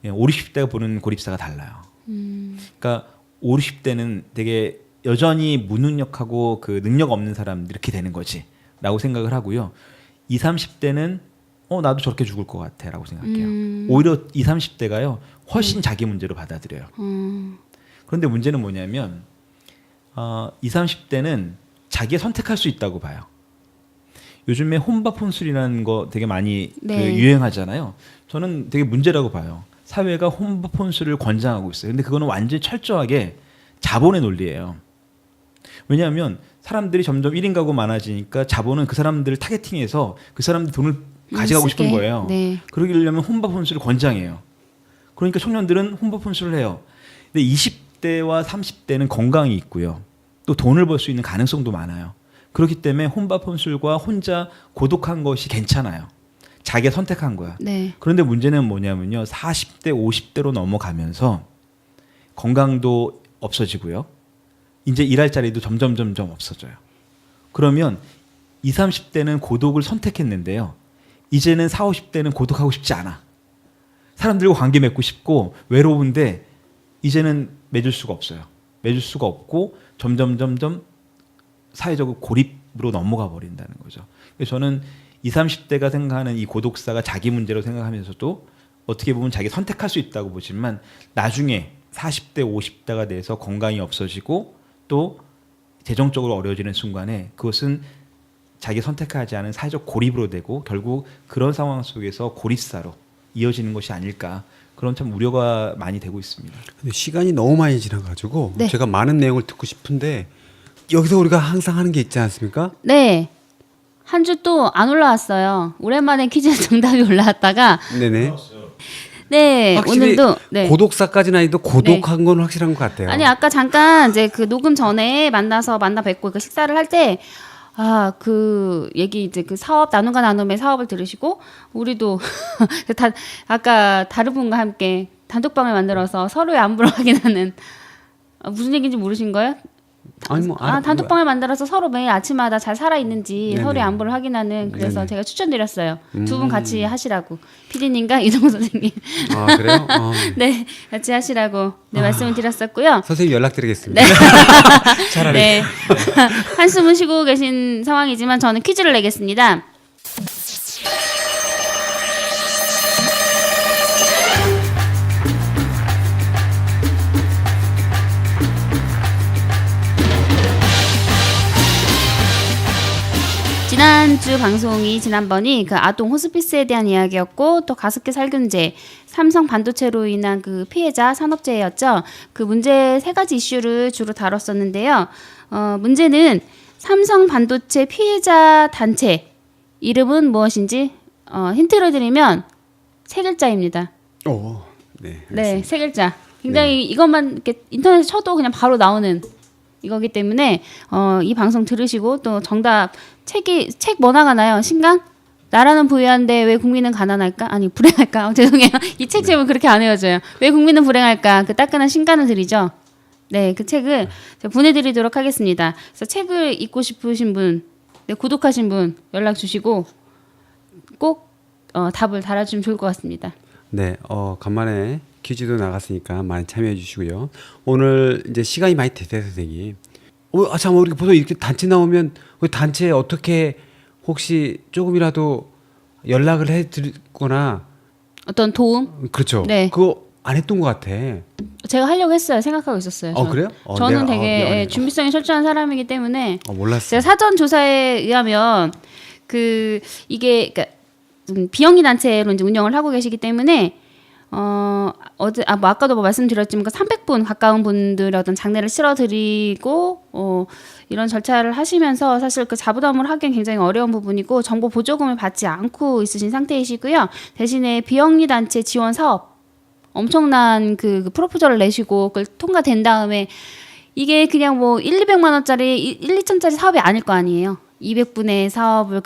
50, 60대가 보는 고립사가 달라요. 그러니까 50, 60대는 되게 여전히 무능력하고 그 능력 없는 사람들 이렇게 되는 거지라고 생각을 하고요. 20, 30대는 나도 저렇게 죽을 것 같아라고 생각해요. 오히려 20, 30대가요 훨씬 자기 문제로 받아들여요. 그런데 문제는 뭐냐면 20, 30대는 자기가 선택할 수 있다고 봐요. 요즘에 혼밥 혼술이라는 거 되게 많이 네. 그 유행하잖아요. 저는 되게 문제라고 봐요. 사회가 혼밥 혼술을 권장하고 있어요. 근데 그거는 완전히 철저하게 자본의 논리예요. 왜냐하면 사람들이 점점 1인 가구 많아지니까 자본은 그 사람들을 타겟팅해서 그 사람들 돈을 가져가고 싶은 거예요. 네. 그러려면 혼밥 혼술을 권장해요. 그러니까 청년들은 혼밥 혼술을 해요. 근데 20대와 30대는 건강이 있고요. 또 돈을 벌 수 있는 가능성도 많아요. 그렇기 때문에 혼밥 혼술과 혼자 고독한 것이 괜찮아요. 자기가 선택한 거야. 네. 그런데 문제는 뭐냐면요. 40대, 50대로 넘어가면서 건강도 없어지고요. 이제 일할 자리도 점점 없어져요. 그러면 20, 30대는 고독을 선택했는데요. 이제는 40, 50대는 고독하고 싶지 않아. 사람들과 관계 맺고 싶고 외로운데 이제는 맺을 수가 없어요. 맺을 수가 없고 점점 사회적으로 고립으로 넘어가 버린다는 거죠. 그래서 저는 20, 30대가 생각하는 이 고독사가 자기 문제로 생각하면서도 어떻게 보면 자기 선택할 수 있다고 보지만 나중에 40대, 50대가 돼서 건강이 없어지고 또 재정적으로 어려워지는 순간에 그것은 자기 선택하지 않은 사회적 고립으로 되고 결국 그런 상황 속에서 고립사로 이어지는 것이 아닐까 그런 참 우려가 많이 되고 있습니다. 근데 시간이 너무 많이 지나가지고 네. 제가 많은 내용을 듣고 싶은데 여기서 우리가 항상 하는 게 있지 않습니까? 네. 한 주 또 안 올라왔어요. 오랜만에 퀴즈 정답이 올라왔다가 네네. 네 확실히 오늘도 네. 고독사까지는 아니도 고독한 건 확실한 것 같아요. 아니 아까 잠깐 이제 그 녹음 전에 만나 뵙고 그 식사를 할 때 그 얘기 이제 그 사업 나눔과 나눔의 사업을 들으시고 우리도 아까 다른 분과 함께 단톡방을 만들어서 서로의 안부를 확인하는 무슨 얘기인지 모르신 거예요? 아니 뭐 단톡방을 만들어서 서로 매일 아침마다 잘 살아 있는지 네네. 서로의 안부를 확인하는 그래서 네네. 제가 추천드렸어요. 두 분 같이 하시라고 PD님과 이동호 선생님 아 그래요? 네 같이 하시라고 말씀을 드렸었고요. 선생님 연락드리겠습니다. 네. 네. 한숨은 쉬고 계신 상황이지만 저는 퀴즈를 내겠습니다. 지난주 방송이 지난번이 그 아동 호스피스에 대한 이야기였고 또 가습기 살균제, 삼성 반도체로 인한 그 피해자 산업재해였죠. 그 문제 세 가지 이슈를 주로 다뤘었는데요. 문제는 삼성 반도체 피해자 단체 이름은 무엇인지 힌트를 드리면 세 글자입니다. 오, 네. 네, 세 글자. 굉장히 이것만 이렇게 인터넷에 쳐도 그냥 바로 나오는 이거기 때문에 이 방송 들으시고 또 정답 책 뭐 나가나요? 신간? 나라는 부유한데 왜 국민은 가난할까? 아니 불행할까? 죄송해요. 이 책 제목이 그렇게 안 외워져요. 왜 국민은 불행할까? 그 따끈한 신간을 드리죠. 네, 그 책을 제가 보내드리도록 하겠습니다. 그래서 책을 읽고 싶으신 분, 네, 구독하신 분 연락 주시고 꼭 답을 달아주면 좋을 것 같습니다. 네, 간만에 퀴즈도 나갔으니까 많이 참여해 주시고요. 오늘 이제 시간이 많이 됐어요, 선생님. 잠깐 우리 보통 이렇게 단체 나오면 그 단체에 어떻게 혹시 조금이라도 연락을 해드리거나 어떤 도움? 그렇죠. 네. 그거 안 했던 것 같아. 제가 하려고 했어요. 생각하고 있었어요. 저는. 그래요? 저는 내가, 되게 미안해. 준비성이 철저한 사람이기 때문에 몰랐어. 제가 사전 조사에 의하면 이게 그러니까 비영리 단체로 이제 운영을 하고 계시기 때문에 아까도 말씀드렸지만 300분 가까운 분들의 어떤 장례를 치러드리고 이런 절차를 하시면서 사실 그 자부담을 하기엔 굉장히 어려운 부분이고 정보 보조금을 받지 않고 있으신 상태이시고요. 대신에 비영리 단체 지원 사업 엄청난 그 프로포절을 내시고 그걸 통과된 다음에 이게 그냥 뭐 200만 원짜리 2천짜리 사업이 아닐 거 아니에요. 200분의 사업을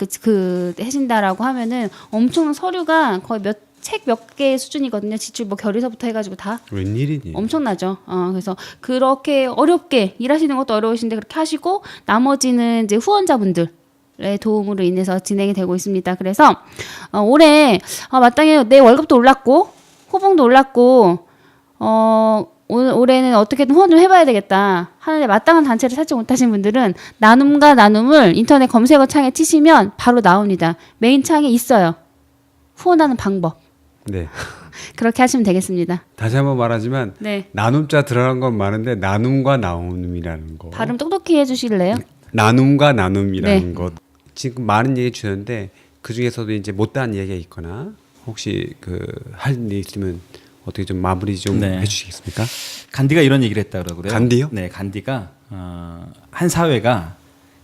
하신다라고 하면은 엄청난 서류가 거의 책 몇 개 수준이거든요. 지출 뭐 결의서부터 해가지고 다 웬일이니? 엄청나죠. 그래서 그렇게 어렵게 일하시는 것도 어려우신데 그렇게 하시고 나머지는 이제 후원자분들의 도움으로 인해서 진행이 되고 있습니다. 그래서 올해 마땅히 내 월급도 올랐고 호봉도 올랐고 올해는 어떻게든 후원 좀 해봐야 되겠다 하는데 마땅한 단체를 찾지 못하신 분들은 나눔과 나눔을 인터넷 검색어 창에 치시면 바로 나옵니다. 메인 창에 있어요. 후원하는 방법. 네. 그렇게 하시면 되겠습니다. 다시 한번 말하지만 네. 나눔자 들어간 건 많은데 나눔과 나눔이라는 거. 발음 똑똑히 해주실래요? 나눔과 나눔이라는 네. 것. 지금 많은 얘기 주셨는데 그 중에서도 이제 못다한 얘기가 있거나 혹시 할 일 있으면 어떻게 좀 마무리 좀 네. 해주시겠습니까? 간디가 이런 얘기를 했다고 그래요. 간디요? 네, 간디가 한 사회가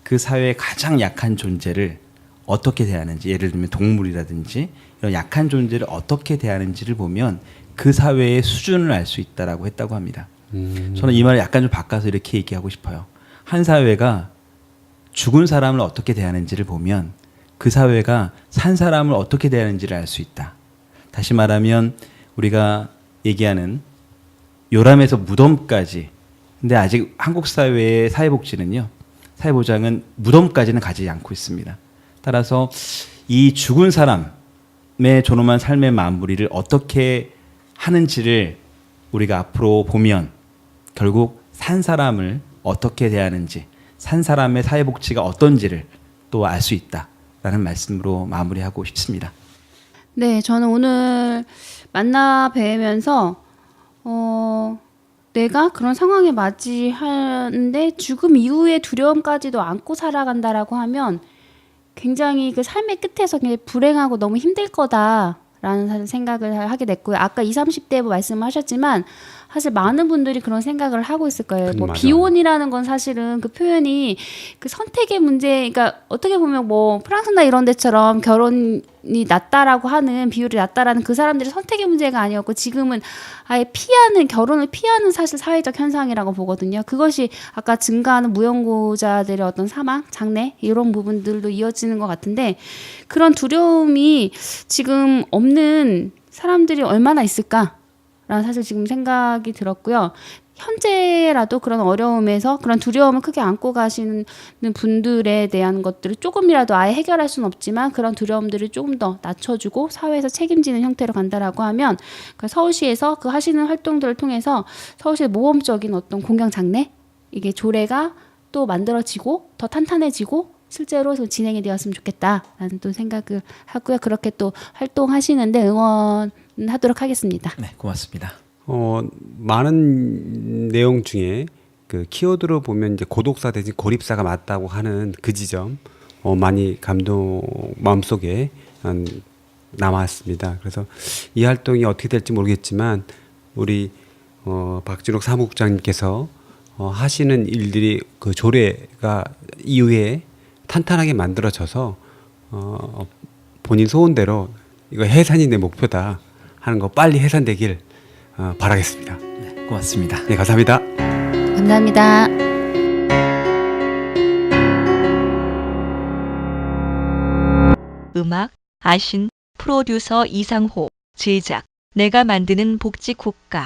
그 사회의 가장 약한 존재를 어떻게 대하는지, 예를 들면 동물이라든지 이런 약한 존재를 어떻게 대하는지를 보면 그 사회의 수준을 알 수 있다라고 했다고 합니다. 저는 이 말을 약간 좀 바꿔서 이렇게 얘기하고 싶어요. 한 사회가 죽은 사람을 어떻게 대하는지를 보면 그 사회가 산 사람을 어떻게 대하는지를 알 수 있다. 다시 말하면 우리가 얘기하는 요람에서 무덤까지. 근데 아직 한국 사회의 사회복지는요. 사회보장은 무덤까지는 가지 않고 있습니다. 따라서 이 죽은 사람의 존엄한 삶의 마무리를 어떻게 하는지를 우리가 앞으로 보면 결국 산 사람을 어떻게 대하는지, 산 사람의 사회복지가 어떤지를 또 알 수 있다라는 말씀으로 마무리하고 싶습니다. 네, 저는 오늘 만나 뵈면서 내가 그런 상황에 맞이하는데 죽음 이후의 두려움까지도 안고 살아간다라고 하면 굉장히 그 삶의 끝에서 굉장히 불행하고 너무 힘들 거다라는 사실 생각을 하게 됐고요. 아까 20, 30대 말씀하셨지만 사실 많은 분들이 그런 생각을 하고 있을 거예요. 뭐 맞아. 비혼이라는 건 사실은 그 표현이 그 선택의 문제, 그러니까 어떻게 보면 뭐 프랑스나 이런 데처럼 결혼이 낫다라고 하는 비율이 낫다라는 그 사람들의 선택의 문제가 아니었고 지금은 아예 결혼을 피하는 사실 사회적 현상이라고 보거든요. 그것이 아까 증가하는 무연고자들의 어떤 사망, 장례 이런 부분들도 이어지는 것 같은데 그런 두려움이 지금 없는 사람들이 얼마나 있을까? 라는 사실 지금 생각이 들었고요. 현재라도 그런 어려움에서 그런 두려움을 크게 안고 가시는 분들에 대한 것들을 조금이라도 아예 해결할 수는 없지만 그런 두려움들을 조금 더 낮춰주고 사회에서 책임지는 형태로 간다라고 하면 서울시에서 그 하시는 활동들을 통해서 서울시의 모범적인 어떤 공경 장례 이게 조례가 또 만들어지고 더 탄탄해지고 실제로 진행이 되었으면 좋겠다라는 또 생각을 하고요. 그렇게 또 활동하시는데 응원하도록 하겠습니다. 네, 고맙습니다. 많은 내용 중에 그 키워드로 보면 이제 고독사 대신 고립사가 맞다고 하는 그 지점 많이 마음속에 남았습니다. 그래서 이 활동이 어떻게 될지 모르겠지만 우리 박진욱 사무국장님께서 하시는 일들이 그 조례가 이후에 탄탄하게 만들어져서 본인 소원대로 이거 해산이 내 목표다 하는 거 빨리 해산되길 바라겠습니다. 네, 고맙습니다. 네, 감사합니다. 감사합니다. 음악, 아신, 프로듀서 이상호, 제작, 내가 만드는 복지국가.